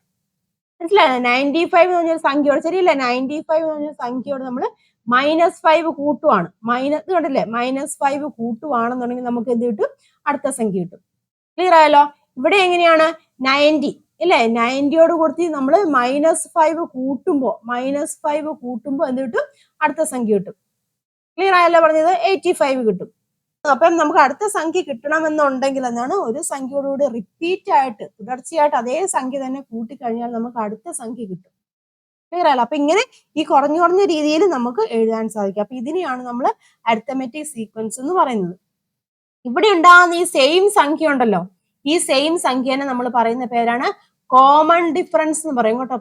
മനസ്സിലായോ? 95 എന്ന് പറഞ്ഞ സംഖ്യയോട്, ശരിയല്ലേ? 95 എന്ന് പറഞ്ഞ സംഖ്യയോട് നമ്മൾ -5 കൂട്ടുവാണ്. ഇത് കണ്ടില്ലേ? -5 കൂട്ടുവാണെന്നുണ്ടെങ്കിൽ നമുക്ക് എന്ത് കിട്ടും? അടുത്ത സംഖ്യ കിട്ടും. ക്ലിയർ ആയല്ലോ? ഇവിടെ എങ്ങനെയാണ്? 90 ഇല്ലേ? 90യോട് കൂടി നമ്മൾ -5 കൂട്ടുമ്പോ എന്ത് കിട്ടും? അടുത്ത സംഖ്യ കിട്ടും. ക്ലിയർ ആയല്ലോ പറഞ്ഞത്? 85 കിട്ടും. അപ്പം നമുക്ക് അടുത്ത സംഖ്യ കിട്ടണമെന്നുണ്ടെങ്കിൽ എന്താണ്? ഒരു സംഖ്യയോടുകൂടി റിപ്പീറ്റ് ആയിട്ട് തുടർച്ചയായിട്ട് അതേ സംഖ്യ തന്നെ കൂട്ടിക്കഴിഞ്ഞാൽ നമുക്ക് അടുത്ത സംഖ്യ കിട്ടും. ക്ലിയർ ആയല്ലോ? അപ്പൊ ഇങ്ങനെ ഈ കുറഞ്ഞ രീതിയിൽ നമുക്ക് എഴുതാൻ സാധിക്കും. അപ്പൊ ഇതിനെയാണ് നമ്മൾ അരിത്തമെറ്റിക് സീക്വൻസ് എന്ന് പറയുന്നത്. ഇവിടെ ഉണ്ടാകുന്ന ഈ സെയിം സംഖ്യ ഉണ്ടല്ലോ, ഈ സെയിം സംഖ്യനെ നമ്മൾ പറയുന്ന പേരാണ് കോമൺ ഡിഫറൻസ് എന്ന് പറയും കേട്ടോ.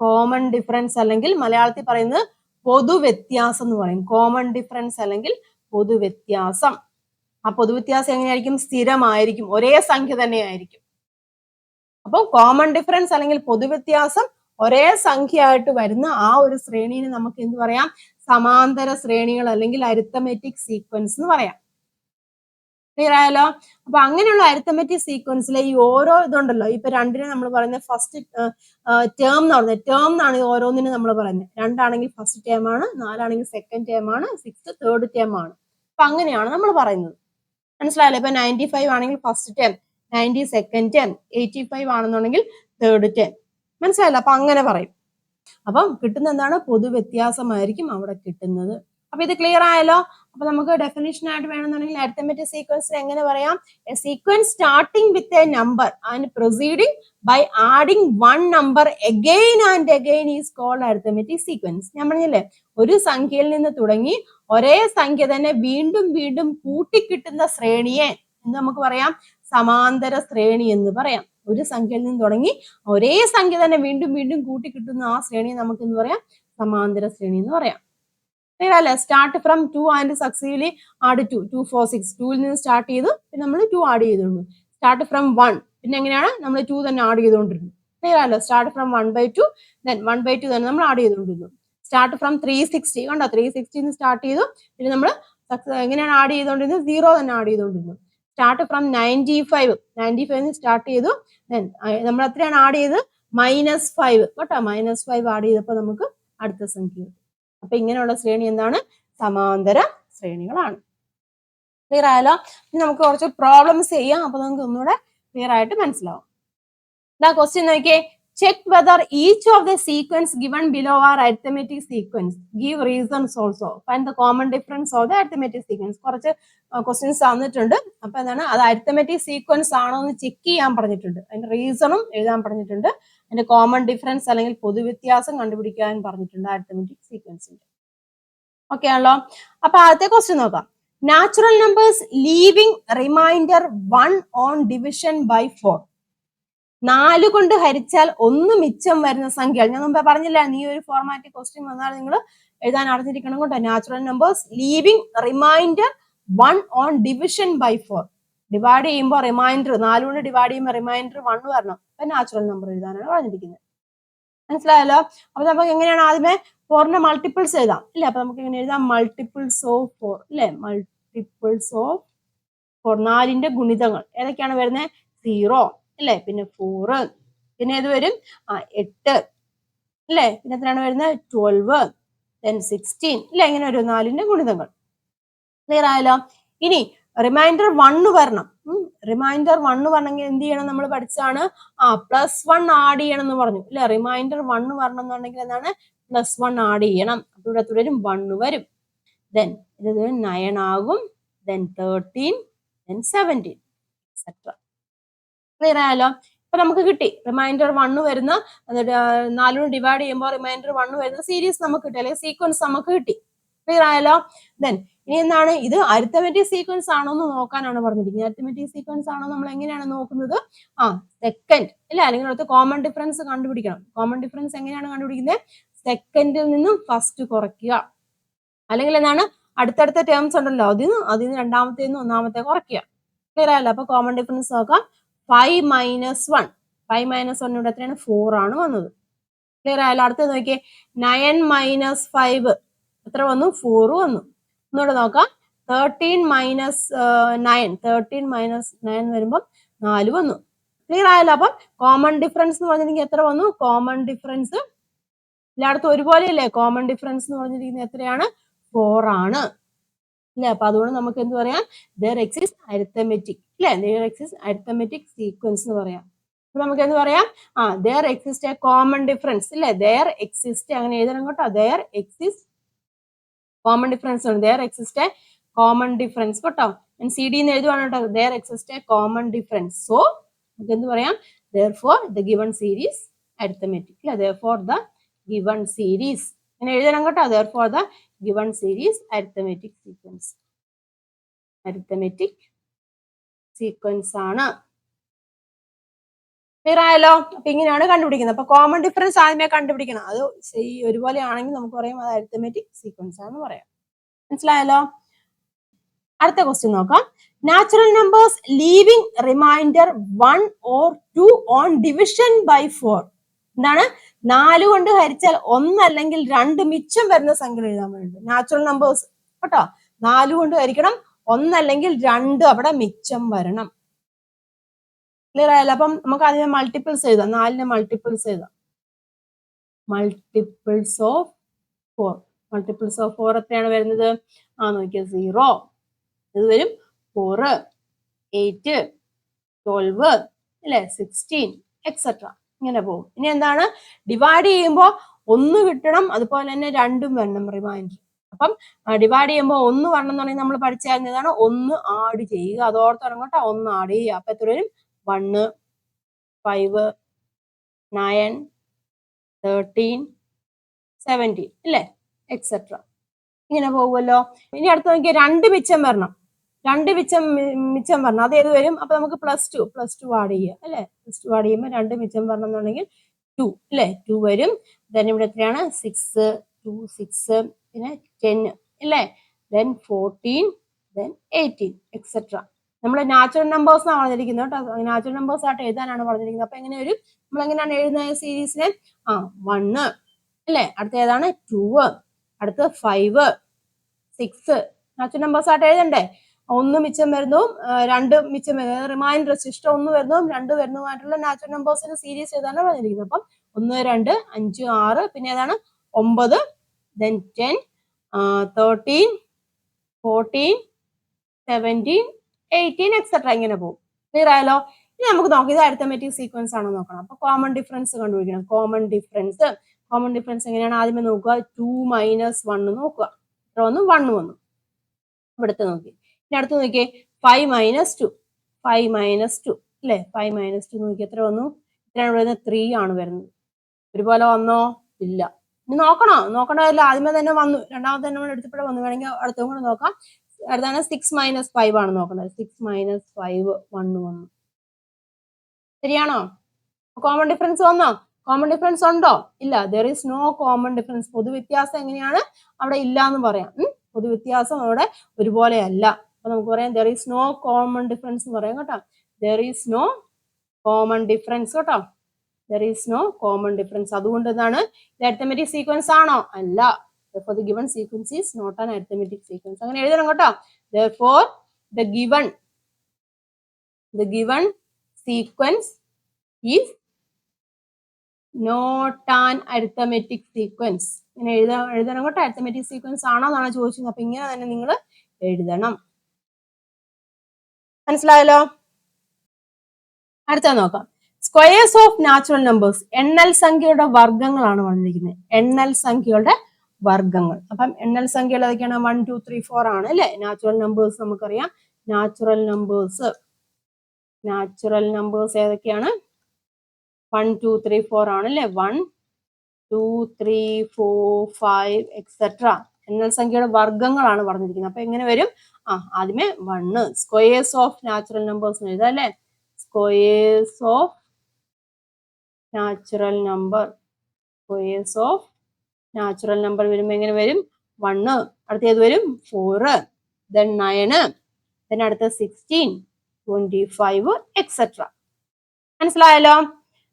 കോമൺ ഡിഫറൻസ് അല്ലെങ്കിൽ മലയാളത്തിൽ പറയുന്നത് പൊതുവ്യത്യാസം എന്ന് പറയും. കോമൺ ഡിഫറൻസ് അല്ലെങ്കിൽ പൊതുവ്യത്യാസം. ആ പൊതുവ്യത്യാസം എങ്ങനെയായിരിക്കും? സ്ഥിരമായിരിക്കും, ഒരേ സംഖ്യ തന്നെ ആയിരിക്കും. അപ്പൊ കോമൺ ഡിഫറൻസ് അല്ലെങ്കിൽ പൊതുവ്യത്യാസം ഒരേ സംഖ്യ ആയിട്ട് വരുന്ന ആ ഒരു ശ്രേണിനെ നമുക്ക് എന്ത് പറയാം? സമാന്തര ശ്രേണികൾ അല്ലെങ്കിൽ അരിത്തമെറ്റിക് സീക്വൻസ് എന്ന് പറയാം. ക്ലിയർ ആയല്ലോ? അപ്പൊ അങ്ങനെയുള്ള അരിത്തമെറ്റിക് സീക്വൻസിലെ ഈ ഓരോ ഇതുണ്ടല്ലോ, ഇപ്പൊ 2നെ നമ്മൾ പറയുന്നത് ഫസ്റ്റ് ടേം എന്ന് പറയുന്നത്, ടേം എന്നാണ് ഓരോന്നിനും നമ്മൾ പറയുന്നത്. 2 ആണെങ്കിൽ ഫസ്റ്റ് ടേം ആണ്, 4 ആണെങ്കിൽ സെക്കൻഡ് ടേം ആണ്, 6 തേർഡ് ടേം ആണ്. അപ്പൊ അങ്ങനെയാണ് നമ്മൾ പറയുന്നത്. മനസ്സിലായല്ലോ? ഇപ്പൊ 95 ആണെങ്കിൽ ഫസ്റ്റ് ടേം, 90 സെക്കൻഡ് ടേം, 85 ആണെന്നുണ്ടെങ്കിൽ തേർഡ് ടേം. മനസ്സിലായല്ലോ? അപ്പൊ അങ്ങനെ പറയും. അപ്പം കിട്ടുന്ന എന്താണ്? പൊതുവ്യത്യാസമായിരിക്കും അവിടെ കിട്ടുന്നത്. അപ്പൊ ഇത് ക്ലിയർ ആയല്ലോ? അപ്പൊ നമുക്ക് ഡെഫിനിഷൻ ആയിട്ട് വേണമെന്നുണ്ടെങ്കിൽ അരിത്തമെറ്റിക് സീക്വൻസിന് എങ്ങനെ പറയാം? A sequence starting with a number and proceeding by adding one number again and again is called arithmetic sequence. ഞാൻ പറഞ്ഞില്ലേ, ഒരു സംഖ്യയിൽ നിന്ന് തുടങ്ങി ഒരേ സംഖ്യ തന്നെ വീണ്ടും വീണ്ടും കൂട്ടിക്കിട്ടുന്ന ശ്രേണിയെ എന്ന് നമുക്ക് പറയാം സമാന്തര ശ്രേണി എന്ന് പറയാം. ഒരു സംഖ്യയിൽ നിന്ന് തുടങ്ങി ഒരേ സംഖ്യ തന്നെ വീണ്ടും വീണ്ടും കൂട്ടി കിട്ടുന്ന ആ ശ്രേണിയെ നമുക്ക് എന്ത് പറയാം? സമാന്തര ശ്രേണി എന്ന് പറയാം. അല്ലേ? Start from 2 and successively add 2, 2, 4, 6. 2ൽ നിന്ന് സ്റ്റാർട്ട് ചെയ്തു, പിന്നെ നമ്മൾ 2 ആഡ് ചെയ്തോളൂ. സ്റ്റാർട്ട് ഫ്രം 1, പിന്നെ എങ്ങനെയാണ് നമ്മൾ 2 തന്നെ ആഡ് ചെയ്തുകൊണ്ടിരുന്നു. ക്ലിയർ? സ്റ്റാർട്ട് ഫ്രം 1/2, then 1/2 തന്നെ നമ്മൾ ആഡ് ചെയ്തുകൊണ്ടിരുന്നു. സ്റ്റാർട്ട് ഫ്രം 360, കണ്ടോ? 360 സ്റ്റാർട്ട് ചെയ്തു, പിന്നെ നമ്മൾ എങ്ങനെയാണ് ആഡ് ചെയ്തുകൊണ്ടിരുന്നത്? 0 തന്നെ ആഡ് ചെയ്തുകൊണ്ടിരുന്നു. സ്റ്റാർട്ട് ഫ്രം 95 സ്റ്റാർട്ട് ചെയ്തു, then നമ്മൾ എത്രയാണ് ആഡ് ചെയ്തത്? -5, കേട്ടോ? -5 ആഡ് ചെയ്തപ്പോൾ നമുക്ക് അടുത്ത സംഖ്യ. അപ്പൊ ഇങ്ങനെയുള്ള ശ്രേണി എന്താണ്? സമാന്തര ശ്രേണികളാണ്. ക്ലിയർ ആയല്ലോ? ഇനി നമുക്ക് കുറച്ച് പ്രോബ്ലംസ് ചെയ്യാം, അപ്പൊ നമുക്ക് ഒന്നുകൂടെ ക്ലിയർ ആയിട്ട് മനസ്സിലാവും. ക്വസ്റ്റ്യൻ നോക്കിയേ. Check whether each of the sequence given below are arithmetic sequence. Give reasons also. Find the common difference of the arithmetic sequence. കുറച്ച് ക്വസ്റ്റ്യൻസ് തന്നിട്ടുണ്ട്. അപ്പൊ എന്താണ്? അത് അരിത്തമെറ്റിക് സീക്വൻസ് ആണോ എന്ന് ചെക്ക് ചെയ്യാൻ പറഞ്ഞിട്ടുണ്ട്. അതിന്റെ റീസണും എഴുതാൻ പറഞ്ഞിട്ടുണ്ട്. അതിന്റെ കോമൺ ഡിഫറൻസ് അല്ലെങ്കിൽ പൊതുവ്യത്യാസം കണ്ടുപിടിക്കാൻ പറഞ്ഞിട്ടുണ്ട് അരിത്തമെറ്റിക് സീക്വൻസിന്റെ. ഓക്കെ ആണല്ലോ? അപ്പൊ ആദ്യത്തെ ക്വസ്റ്റ്യൻ നോക്കാം. Natural numbers leaving remainder 1 on division by 4. 4 കൊണ്ട് ഹരിച്ചാൽ 1 മിച്ചം വരുന്ന സംഖ്യ. ഞാൻ മുമ്പേ പറഞ്ഞില്ല, ഈ ഒരു ഫോർമാറ്റ് ക്വസ്റ്റ്യൻ വന്നാൽ നിങ്ങൾ എഴുതാൻ അറിഞ്ഞിരിക്കണം കേട്ടോ. Natural numbers leaving remainder 1 on division by 4. Divide ചെയ്യുമ്പോൾ റിമൈൻഡർ 4 കൊണ്ട് ഡിവൈഡ് ചെയ്യുമ്പോൾ റിമൈൻഡർ 1 വരണം. അപ്പൊ നാച്ചുറൽ നമ്പർ എഴുതാനാണ് പറഞ്ഞിരിക്കുന്നത്. മനസ്സിലായല്ലോ? അപ്പൊ നമുക്ക് എങ്ങനെയാണ് ആദ്യമേ 4ന്റെ മൾട്ടിപ്പിൾസ് എഴുതാം അല്ലെ? അപ്പൊ നമുക്ക് എങ്ങനെ എഴുതാം? മൾട്ടിപ്പിൾസ് ഓഫ് 4 അല്ലെ? മൾട്ടിപ്പിൾസ് ഓഫ് 4, 4ന്റെ ഗുണിതങ്ങൾ ഏതൊക്കെയാണ് വരുന്നത്? 0 അല്ലെ? പിന്നെ 4, പിന്നെ ഏത് വരും? 8 അല്ലെ? പിന്നെ എത്രയാണ് വരുന്നത്? 12, then 16 അല്ലെ? ഇങ്ങനെ ഒരു 4ന്റെ ഗുണിതങ്ങൾ. ക്ലിയർ ആയല്ലോ? ഇനി റിമൈൻഡർ 1 വരണം. റിമൈൻഡർ 1 വരണമെങ്കിൽ എന്ത് ചെയ്യണം? നമ്മൾ പഠിച്ചാണ് +1 ആഡ് ചെയ്യണം എന്ന് പറഞ്ഞു അല്ലെ? റിമൈൻഡർ 1 വരണം എന്നുണ്ടെങ്കിൽ എന്താണ്? +1 ആഡ് ചെയ്യണം. അപ്പൊ ഇവിടെ വരും 1 വരും. then ഇത് 9 ആകും, then 13, then 17, etc. ക്ലിയർ ആയല്ലോ? ഇപ്പൊ നമുക്ക് കിട്ടി റിമൈൻഡർ 1 വരുന്ന 4 കൊണ്ട് ഡിവൈഡ് ചെയ്യുമ്പോൾ റിമൈൻഡർ 1 വരുന്ന സീരീസ് നമുക്ക് കിട്ടി, അല്ലെങ്കിൽ സീക്വൻസ് നമുക്ക് കിട്ടി. ക്ലിയർ ആയല്ലോ? then ഇനി എന്താണ്? ഇത് അരിത്തമെറ്റിക് സീക്വൻസ് ആണോ എന്ന് നോക്കാനാണ് പറഞ്ഞിരിക്കുന്നത്. അരിത്തമെറ്റിക് സീക്വൻസ് ആണോ നമ്മൾ എങ്ങനെയാണ് നോക്കുന്നത്? സെക്കൻഡ് അല്ലെ? അല്ലെങ്കിൽ അടുത്ത കോമൺ ഡിഫറൻസ് കണ്ടുപിടിക്കണം. കോമൺ ഡിഫറൻസ് എങ്ങനെയാണ് കണ്ടുപിടിക്കുന്നത്? സെക്കൻഡിൽ നിന്നും ഫസ്റ്റ് കുറയ്ക്കുക, അല്ലെങ്കിൽ എന്താണ്? അടുത്തടുത്ത ടേംസ് ഉണ്ടല്ലോ, അതിന് രണ്ടാമത്തേന്ന് ഒന്നാമത്തെ കുറയ്ക്കുക. ക്ലിയർ ആയല്ലോ? അപ്പൊ കോമൺ ഡിഫറൻസ് നോക്കാം. 5 - 1. 5 - 1 ഇവിടെ എത്രയാണ്? 4 ആണ് വന്നത്. ക്ലിയർ ആയല്ലോ? അടുത്തത് നോക്കിയേ. 9 - 5 എത്ര വന്നു? 4 വന്നു. ഒന്നുകൂടെ നോക്കാം. 13 - 9. 13 - 9 വരുമ്പോൾ 4 വന്നു. ക്ലിയർ ആയല്ലോ? അപ്പം കോമൺ ഡിഫറൻസ് എന്ന് പറഞ്ഞിട്ടുണ്ടെങ്കിൽ എത്ര വന്നു? കോമൺ ഡിഫറൻസ് എല്ലായിടത്തും ഒരുപോലെയല്ലേ? കോമൺ ഡിഫറൻസ് എന്ന് പറഞ്ഞിരിക്കുന്നത് എത്രയാണ്? 4 ആണ് അല്ലെ? അപ്പൊ അതുകൊണ്ട് നമുക്ക് എന്ത് പറയാം? there exists arithmetic അല്ലെ? there exists arithmetic sequence എന്ന് പറയാം. അപ്പൊ നമുക്ക് എന്ത് പറയാം? there exists a common difference അല്ലെ? there exists, അങ്ങനെ എഴുതണം കേട്ടോ. there exists common difference ഉണ്ട്. there exists a common difference കേട്ടോ. ഞാൻ CD എന്ന് എഴുതുവാണ് കേട്ടോ. there exists a common difference. so നമുക്ക് എന്ത് പറയാം? therefore the given series arithmetic അല്ലെ? therefore the given series ഇങ്ങനെ എഴുതണം കേട്ടോ. therefore the given series arithmetic sequence. arithmetic sequence ആണ്. ക്ലിയർ ആയല്ലോ? അപ്പൊ ഇങ്ങനെയാണ് കണ്ടുപിടിക്കുന്നത്. അപ്പൊ കോമൺ ഡിഫറൻസ് ആദ്യമേ കണ്ടുപിടിക്കണം. അത് ഒരുപോലെ ആണെങ്കിൽ നമുക്ക് പറയാം അത് അരിത്തമെറ്റിക് സീക്വൻസ് ആണെന്ന് പറയാം. മനസ്സിലായല്ലോ? അടുത്ത ക്വസ്റ്റ്യൻ നോക്കാം. Natural numbers leaving remainder 1 or 2 on division by 4. എന്താണ്? 4 കൊണ്ട് ഹരിച്ചാൽ 1 അല്ലെങ്കിൽ 2 മിച്ചം വരുന്ന സംഖ്യ എഴുതാൻ വേണ്ടി. നാച്ചുറൽ നമ്പേഴ്സ് കേട്ടോ. 4 കൊണ്ട് ഹരിക്കണം, 1 അല്ലെങ്കിൽ 2 അവിടെ മിച്ചം വരണം. ക്ലിയർ ആയല്ലോ? അപ്പം നമുക്ക് അതിനെ മൾട്ടിപ്പിൾസ് എഴുതാം. 4ന്റെ മൾട്ടിപ്പിൾസ് എഴുതാം. Multiples of 4. മൾട്ടിപ്പിൾസ് ഓഫ് 4 എത്രയാണ് വരുന്നത്? നോക്കിയാൽ 0, ഇത് വരും 4, 8, 12 അല്ലെ? 16 എക്സെട്ര ഇങ്ങനെ പോകും. ഇനി എന്താണ്? ഡിവൈഡ് ചെയ്യുമ്പോൾ 1 കിട്ടണം, അതുപോലെ തന്നെ 2ഉം വരണം റിമൈൻഡർ. അപ്പം ഡിവൈഡ് ചെയ്യുമ്പോൾ 1 വരണം എന്നുണ്ടെങ്കിൽ നമ്മൾ പഠിച്ചായിരുന്നു ഏതാണ്? 1 ആഡ് ചെയ്യുക. അതോർത്തോളം കേട്ടോ, 1 ആഡ് ചെയ്യുക. അപ്പൊ എത്ര വരും? 1, 5, 9, 13, 17 അല്ലേ? എക്സെട്ര ഇങ്ങനെ പോകുമല്ലോ. ഇനി അടുത്ത് നോക്കിയാൽ 2 മിച്ചം വരണം. 2 മിച്ചം പറഞ്ഞു അത് ഏത് വരും? അപ്പൊ നമുക്ക് പ്ലസ് ടു ആഡ് ചെയ്യാം അല്ലെ? പ്ലസ് ടു ആഡ് ചെയ്യുമ്പോൾ 2 മിച്ചം പറഞ്ഞെന്നുണ്ടെങ്കിൽ 2 അല്ലെ? 2 വരും. ദെൻ ഇവിടെ എത്രയാണ്? 6 2 6 പിന്നെ 10 അല്ലേ? Then 14 then 18 etcetera. നമ്മൾ നാച്ചുറൽ നമ്പേഴ്സ് ആണ് പറഞ്ഞിരിക്കുന്നത് കേട്ടോ. നാച്ചുറൽ നമ്പേഴ്സ് ആയിട്ട് എഴുതാനാണ് പറഞ്ഞിരിക്കുന്നത്. അപ്പൊ എങ്ങനെ വരും? നമ്മൾ എങ്ങനെയാണ് എഴുതുന്നത് സീരീസിനെ? 1 അല്ലെ? അടുത്ത ഏതാണ്? 2 അടുത്ത 5 6 നാച്ചുറൽ നമ്പേഴ്സ് ആയിട്ട് എഴുതണ്ടേ? 1 മിച്ചം വരുന്നു, 2 മിച്ചം വരുന്നു, റിമൈൻഡർ ശിഷ്ടം 1 വരുന്നതും 2 വരുന്നതുമായിട്ടുള്ള നാച്ചുറൽ നമ്പേഴ്സിന്റെ സീരീസ് ഏതാണ് പറഞ്ഞിരിക്കുന്നത്. അപ്പം 1 2 5 6 പിന്നെ ഏതാണ്? 9 then 10 13 14 17 18 എക്സെട്ര ഇങ്ങനെ പോകും. ക്ലിയർ ആയല്ലോ? ഇനി നമുക്ക് നോക്കാം ഇത് അരിത്തമെറ്റിക് സീക്വൻസ് ആണോ നോക്കണം. അപ്പൊ കോമൺ ഡിഫറൻസ് കണ്ടുപിടിക്കണം. കോമൺ ഡിഫറൻസ് എങ്ങനെയാണ്? ആദ്യമേ നോക്കുക 2 - 1 നോക്കുക. എത്ര വന്നു? 1 വന്നു. ഇവിടുത്തെ നോക്കി. ഇനി അടുത്ത് നോക്കിയേ 5 - 2 അല്ലെ? 5 - 2 നോക്കി എത്ര വന്നു? എത്രയാണ് വരുന്നത്? 3 ആണ് വരുന്നത്. ഒരുപോലെ വന്നോ? ഇല്ല. ഇനി നോക്കണമല്ല. ആദ്യമേ തന്നെ വന്നു, രണ്ടാമത്തെ തന്നെ എടുത്തപ്പോഴേ വന്നു. വേണമെങ്കിൽ അടുത്തും കൂടെ നോക്കാം. അടുത്താണ് 6 - 5 ആണ് നോക്കുന്നത്. 6 - 5 1 വന്നു. ശരിയാണോ? കോമൺ ഡിഫറൻസ് വന്നോ? കോമൺ ഡിഫറൻസ് ഉണ്ടോ? ഇല്ല. There is no common difference. പൊതുവ്യത്യാസം എങ്ങനെയാണ്? അവിടെ ഇല്ല എന്ന് പറയാം. പൊതുവ്യത്യാസം അവിടെ ഒരുപോലെ അല്ല. അപ്പൊ നമുക്ക് പറയാം there is no common difference എന്ന് പറയാം കേട്ടോ. There is no common difference കേട്ടോ. There is no common difference. അതുകൊണ്ട് എന്താണ്? ഇത് അരിത്തമെറ്റിക് സീക്വൻസ് ആണോ? അല്ല. Therefore, the given sequence is not an arithmetic sequence. അങ്ങനെ എഴുതണം കേട്ടോ. Therefore, the given sequence is not an arithmetic sequence. ഇങ്ങനെ എഴുതണം കേട്ടോ. arithmetic sequence ആണോ എന്നാണ് ചോദിച്ചത്. അപ്പൊ ഇങ്ങനെ തന്നെ നിങ്ങൾ എഴുതണം. മനസ്സിലായല്ലോ? അടുത്ത നോക്കാം. Squares of natural numbers. എണ്ണൽ സംഖ്യയുടെ വർഗ്ഗങ്ങളാണ് പറഞ്ഞിരിക്കുന്നത്. എണ്ണൽ സംഖ്യയുടെ വർഗ്ഗങ്ങൾ. അപ്പം എണ്ണൽ സംഖ്യകൾ ഏതൊക്കെയാണ്? 1 2 3 4 ആണ് അല്ലെ? നാച്ചുറൽ നമ്പേഴ്സ് നമുക്കറിയാം. നാച്ചുറൽ നമ്പേഴ്സ് ഏതൊക്കെയാണ്? 1 2 3 4 ആണ് അല്ലെ? 1 2 3 4 5 എക്സെട്ര. എണ്ണൽ സംഖ്യയുടെ വർഗ്ഗങ്ങളാണ് പറഞ്ഞിരിക്കുന്നത്. അപ്പൊ എങ്ങനെ വരും? ആദ്യമേ 1 സ്ക്വയേഴ്സ് ഓഫ് നാച്ചുറൽ നമ്പേഴ്സ് എഴുതാം അല്ലെ? സ്ക്വയേഴ്സ് ഓഫ് നാച്ചുറൽ നമ്പർ വരുമ്പോൾ എങ്ങനെ വരും? 1 അടുത്ത ഏത് വരും? 4 then 9 then അടുത്ത 16 25 എക്സെട്ര. മനസ്സിലായല്ലോ?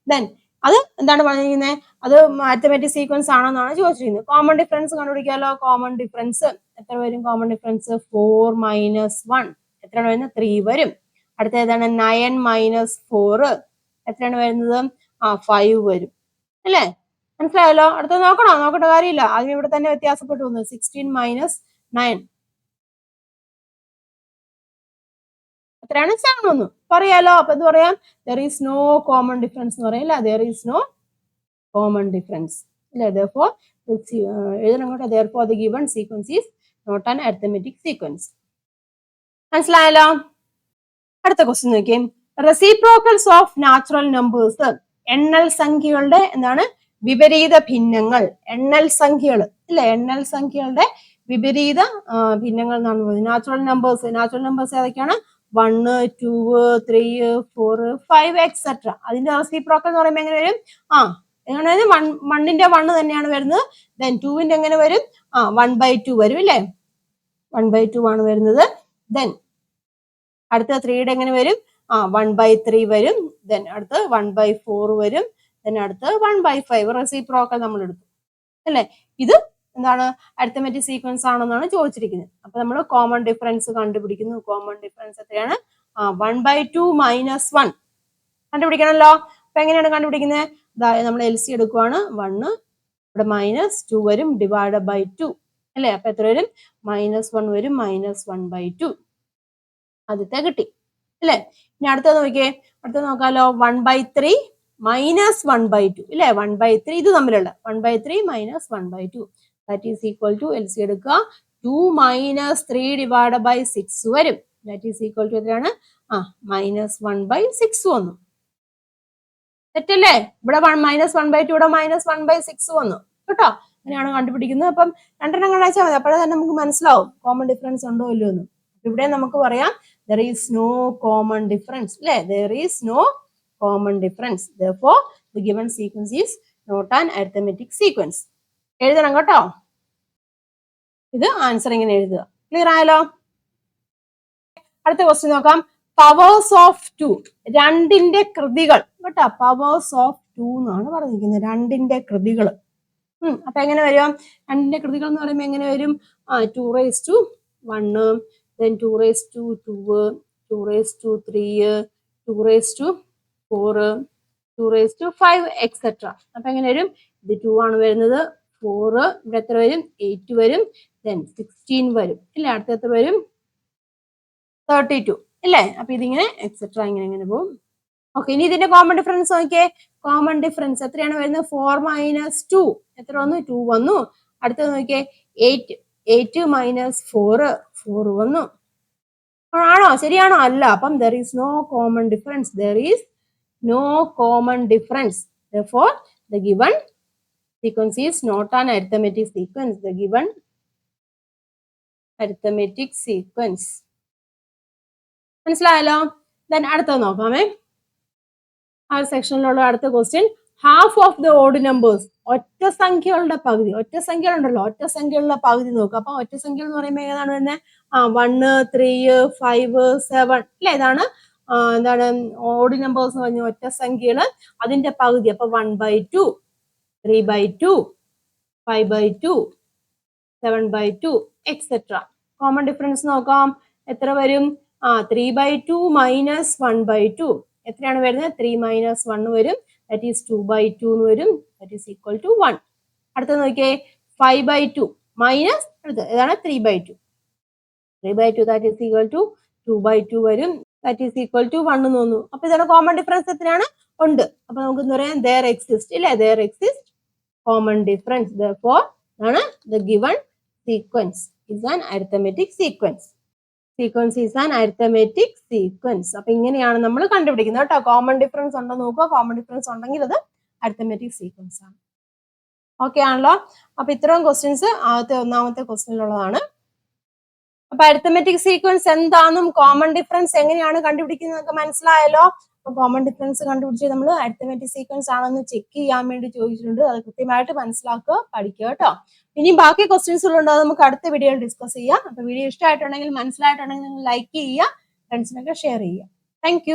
ദെൻ അത് എന്താണ് പറഞ്ഞിരിക്കുന്നത്? അത് അരിത്തമെറ്റിക് സീക്വൻസ് ആണെന്നാണ് ചോദിച്ചിരിക്കുന്നത്. കോമൺ ഡിഫറൻസ് കണ്ടുപിടിക്കാമല്ലോ. കോമൺ ഡിഫറൻസ് എത്ര വരും? കോമൺ ഡിഫറൻസ് 4 - 1 എത്രയാണ് വരുന്നത്? 3 വരും. അടുത്ത ഏതാണ്? 9 - 4 എത്രയാണ് വരുന്നത്? 5 വരും അല്ലേ? മനസ്സിലായല്ലോ? അടുത്ത നോക്കേണ്ട കാര്യമില്ല. ആദ്യം ഇവിടെ തന്നെ വ്യത്യാസപ്പെട്ടു വന്നു. 16 - 9 എത്രയാണ്? 7 വന്നു. പറയാലോ. അപ്പൊ എന്ത് പറയാം? There is no common difference എന്ന് പറയില്ല. There is no common difference അല്ലെ? therefore എഴുതണം കേട്ടോ. therefore the given sequence is not an arithmetic sequence. മനസ്സിലായല്ലോ? അടുത്ത ക്വസ്റ്റ്യൻ നോക്കിയേ. Reciprocals of natural numbers. എണ്ണൽ സംഖ്യകളുടെ എന്താണ്? വിപരീത ഭിന്നങ്ങൾ. എണ്ണൽ സംഖ്യകൾ അല്ലെ? എണ്ണൽ സംഖ്യകളുടെ വിപരീത ഭിന്നങ്ങൾ എന്നാണ് പറയുന്നത്. നാച്ചുറൽ നമ്പേഴ്സ് ഏതൊക്കെയാണ്? 1 2 3 4 5 എക്സെട്ര. അതിന്റെ റെസിപ്രോക്കൽ എന്ന് പറയുമ്പോൾ എങ്ങനെ വരും? എങ്ങനെ? 1ന്റെ 1 തന്നെയാണ് വരുന്നത്. ദെൻ 2ന്റെ എങ്ങനെ വരും? 1/2 വരും അല്ലേ? 1/2 ആണ് വരുന്നത്. ദെൻ അടുത്ത 3യുടെ എങ്ങനെ വരും? 1/3 വരും. ദെൻ അടുത്ത് 1/4 വരും. ദെൻ അടുത്ത് 1/5. റെസിപ്രോക്കൽ നമ്മൾ എടുത്തു അല്ലെ? ഇത് എന്താണ്? അരിത്തമെറ്റിക് സീക്വൻസ് ആണെന്നാണ് ചോദിച്ചിരിക്കുന്നത്. അപ്പൊ നമ്മൾ കോമൺ ഡിഫറൻസ് കണ്ടുപിടിക്കുന്നു. കോമൺ ഡിഫറൻസ് എത്രയാണ്? 1/2 - 1 കണ്ടുപിടിക്കണമല്ലോ. അപ്പൊ എങ്ങനെയാണ് കണ്ടുപിടിക്കുന്നത്? നമ്മൾ LC എടുക്കുവാണ്. 1 ഇവിടെ -2 വരും ഡിവൈഡ് ബൈ 2 അല്ലെ? അപ്പൊ എത്ര വരും? -1 വരും. -1/2 ആദ്യത്തെ കിട്ടി അല്ലെ? ഇനി അടുത്തത് നോക്കിയേ. അടുത്തത് നോക്കാലോ. 1/3 - 1/2 അല്ലെ? 1/3 ഇത് തമ്മിലുള്ള 1/3 - 1/2 that is equal to LC എടുക്കുക. 2 - 3 ഡിവൈഡ് ബൈ 6 വരും. that is equal to എത്രയാണ്? -1/6 വന്നു. തെറ്റല്ലേ? ഇവിടെ -1/2 ഇവിടെ -1/6 വന്നു കേട്ടോ. അങ്ങനെയാണ് കണ്ടുപിടിക്കുന്നത്. അപ്പം രണ്ടെണ്ണം കാണിച്ചാൽ മതി. അപ്പോഴേ തന്നെ നമുക്ക് മനസ്സിലാവും കോമൺ ഡിഫറൻസ് ഉണ്ടോ ഇല്ലയോ എന്ന്. ഇവിടെ നമുക്ക് പറയാം there is no common difference അല്ലെ, there is no common difference, therefore the given sequence is not an arithmetic sequence. എഴുതണം കേട്ടോ, ഇത് ആൻസർ ഇങ്ങനെ എഴുതുക. ക്ലിയർ ആയല്ലോ? അടുത്ത ക്വസ്റ്റ്യൻ നോക്കാം. പവേഴ്സ് ഓഫ് ടു, രണ്ടിന്റെ കൃതികൾ കേട്ടോ. പവേഴ്സ് ഓഫ് ടു എന്നാണ് പറഞ്ഞിരിക്കുന്നത്, രണ്ടിന്റെ കൃതികൾ. അപ്പൊ എങ്ങനെ വരും? രണ്ടിന്റെ കൃതികൾ എന്ന് പറയുമ്പോൾ എങ്ങനെ വരും? 2 raised to 1, then 2 raised to 2, 2 raised to 3, 2 raised to 4, 2 raised to 5 etc. അപ്പൊ എങ്ങനെ വരും? ഇത് 2 ആണ് വരുന്നത്, 4 ഇവിടെ എത്ര വരും? 8 വരും, then 16 വരും ഇല്ലേ? അടുത്ത എത്ര വരും? 32 അല്ലേ? അപ്പൊ ഇതിങ്ങനെ എക്സെട്ര ഇങ്ങനെ പോകും. ഓക്കെ, ഇനി ഇതിന്റെ കോമൺ ഡിഫറൻസ് നോക്കിയേ. കോമൺ ഡിഫറൻസ് എത്രയാണ് വരുന്നത്? 4 - 2 എത്ര വന്നു? 2 വന്നു. അടുത്തത് നോക്കിയേ, 8 - 4 വന്നു. ആണോ? ശരിയാണോ? അല്ല. അപ്പം there is no common difference, there is no common difference, therefore the given sequence is not an arithmetic sequence, the given arithmetic sequence. മനസ്സിലായല്ലോ? then അടുത്തത് നോക്കാമേ. ആ സെക്ഷനിലുള്ള അടുത്ത question, half of the odd numbers, ഒറ്റ സംഖ്യകളുടെ പകുതി. ഒറ്റ സംഖ്യകളുണ്ടല്ലോ, ഒറ്റ സംഖ്യകളുടെ പകുതി നോക്കുക. അപ്പൊ ഒറ്റ സംഖ്യ എന്ന് പറയുമ്പോൾ ഏതാണ് വരുന്നത്? 1, 3, 5, 7 അല്ലെ? ഇതാണ് എന്താണ് ഓഡ് നമ്പേഴ്സ് എന്ന് പറഞ്ഞ ഒറ്റ സംഖ്യകള്, അതിന്റെ പകുതി. അപ്പൊ 1/2, 3/2, 5/2, 7/2 എക്സെട്ര. കോമൺ ഡിഫറൻസ് നോക്കാം, എത്ര വരും? 3/2 - 1/2 എത്രയാണ് വരുന്നത്? 3 - 1 വരും, that is 2/2 എന്ന് വരും, that is equal to 1. അടുത്ത നോക്കിയേ, 5/2 മൈനസ് അടുത്ത ഏതാണ്? 3/2, 3/2 that is equal to 2/2 വരും, that is equal to 1 എന്ന് തോന്നുന്നു. അപ്പൊ ഇതാണ് കോമൺ ഡിഫറൻസ് എത്രയാണ്? ഉണ്ട്. അപ്പൊ നമുക്ക് എന്താ പറയാം? there exist ഇല്ലേ? there exist common difference, therefore ആണ് the given sequence is an arithmetic sequence. Sequence is an arithmetic sequence. അപ്പൊ ഇങ്ങനെയാണ് നമ്മൾ കണ്ടുപിടിക്കുന്നത് കേട്ടോ. കോമൺ ഡിഫറൻസ് ഉണ്ടോ നോക്കുക, കോമൺ ഡിഫറൻസ് ഉണ്ടെങ്കിൽ അത് അരിത്തമെറ്റിക് സീക്വൻസ് ആണ്. ഓക്കെ ആണല്ലോ? അപ്പൊ ഇത്രയും ക്വസ്റ്റ്യൻസ് ഒന്നാമത്തെ ക്വസ്റ്റ്യനിലുള്ളതാണ്. അപ്പൊ അരിത്തമെറ്റിക് സീക്വൻസ് എന്താണെന്നും കോമൺ ഡിഫറൻസ് എങ്ങനെയാണ് കണ്ടുപിടിക്കുന്നതൊക്കെ മനസ്സിലായല്ലോ. അപ്പൊ കോമൺ ഡിഫറൻസ് കണ്ടുപിടിച്ച് നമ്മൾ അരിത്തമെറ്റിക് സീക്വൻസ് ആണെന്ന് ചെക്ക് ചെയ്യാൻ വേണ്ടി ചോദിച്ചിട്ടുണ്ട്. അത് കൃത്യമായിട്ട് മനസ്സിലാക്കുക, പഠിക്കുക കേട്ടോ. ഇനി ബാക്കി ക്വസ്റ്റ്യൻസുകളുണ്ട്, അത് നമുക്ക് അടുത്ത വീഡിയോയിൽ ഡിസ്കസ് ചെയ്യാം. അപ്പൊ വീഡിയോ ഇഷ്ടമായിട്ടുണ്ടെങ്കിൽ, മനസ്സിലായിട്ടുണ്ടെങ്കിൽ നിങ്ങൾ ലൈക്ക് ചെയ്യുക, ഫ്രണ്ട്സിനൊക്കെ ഷെയർ ചെയ്യുക. താങ്ക്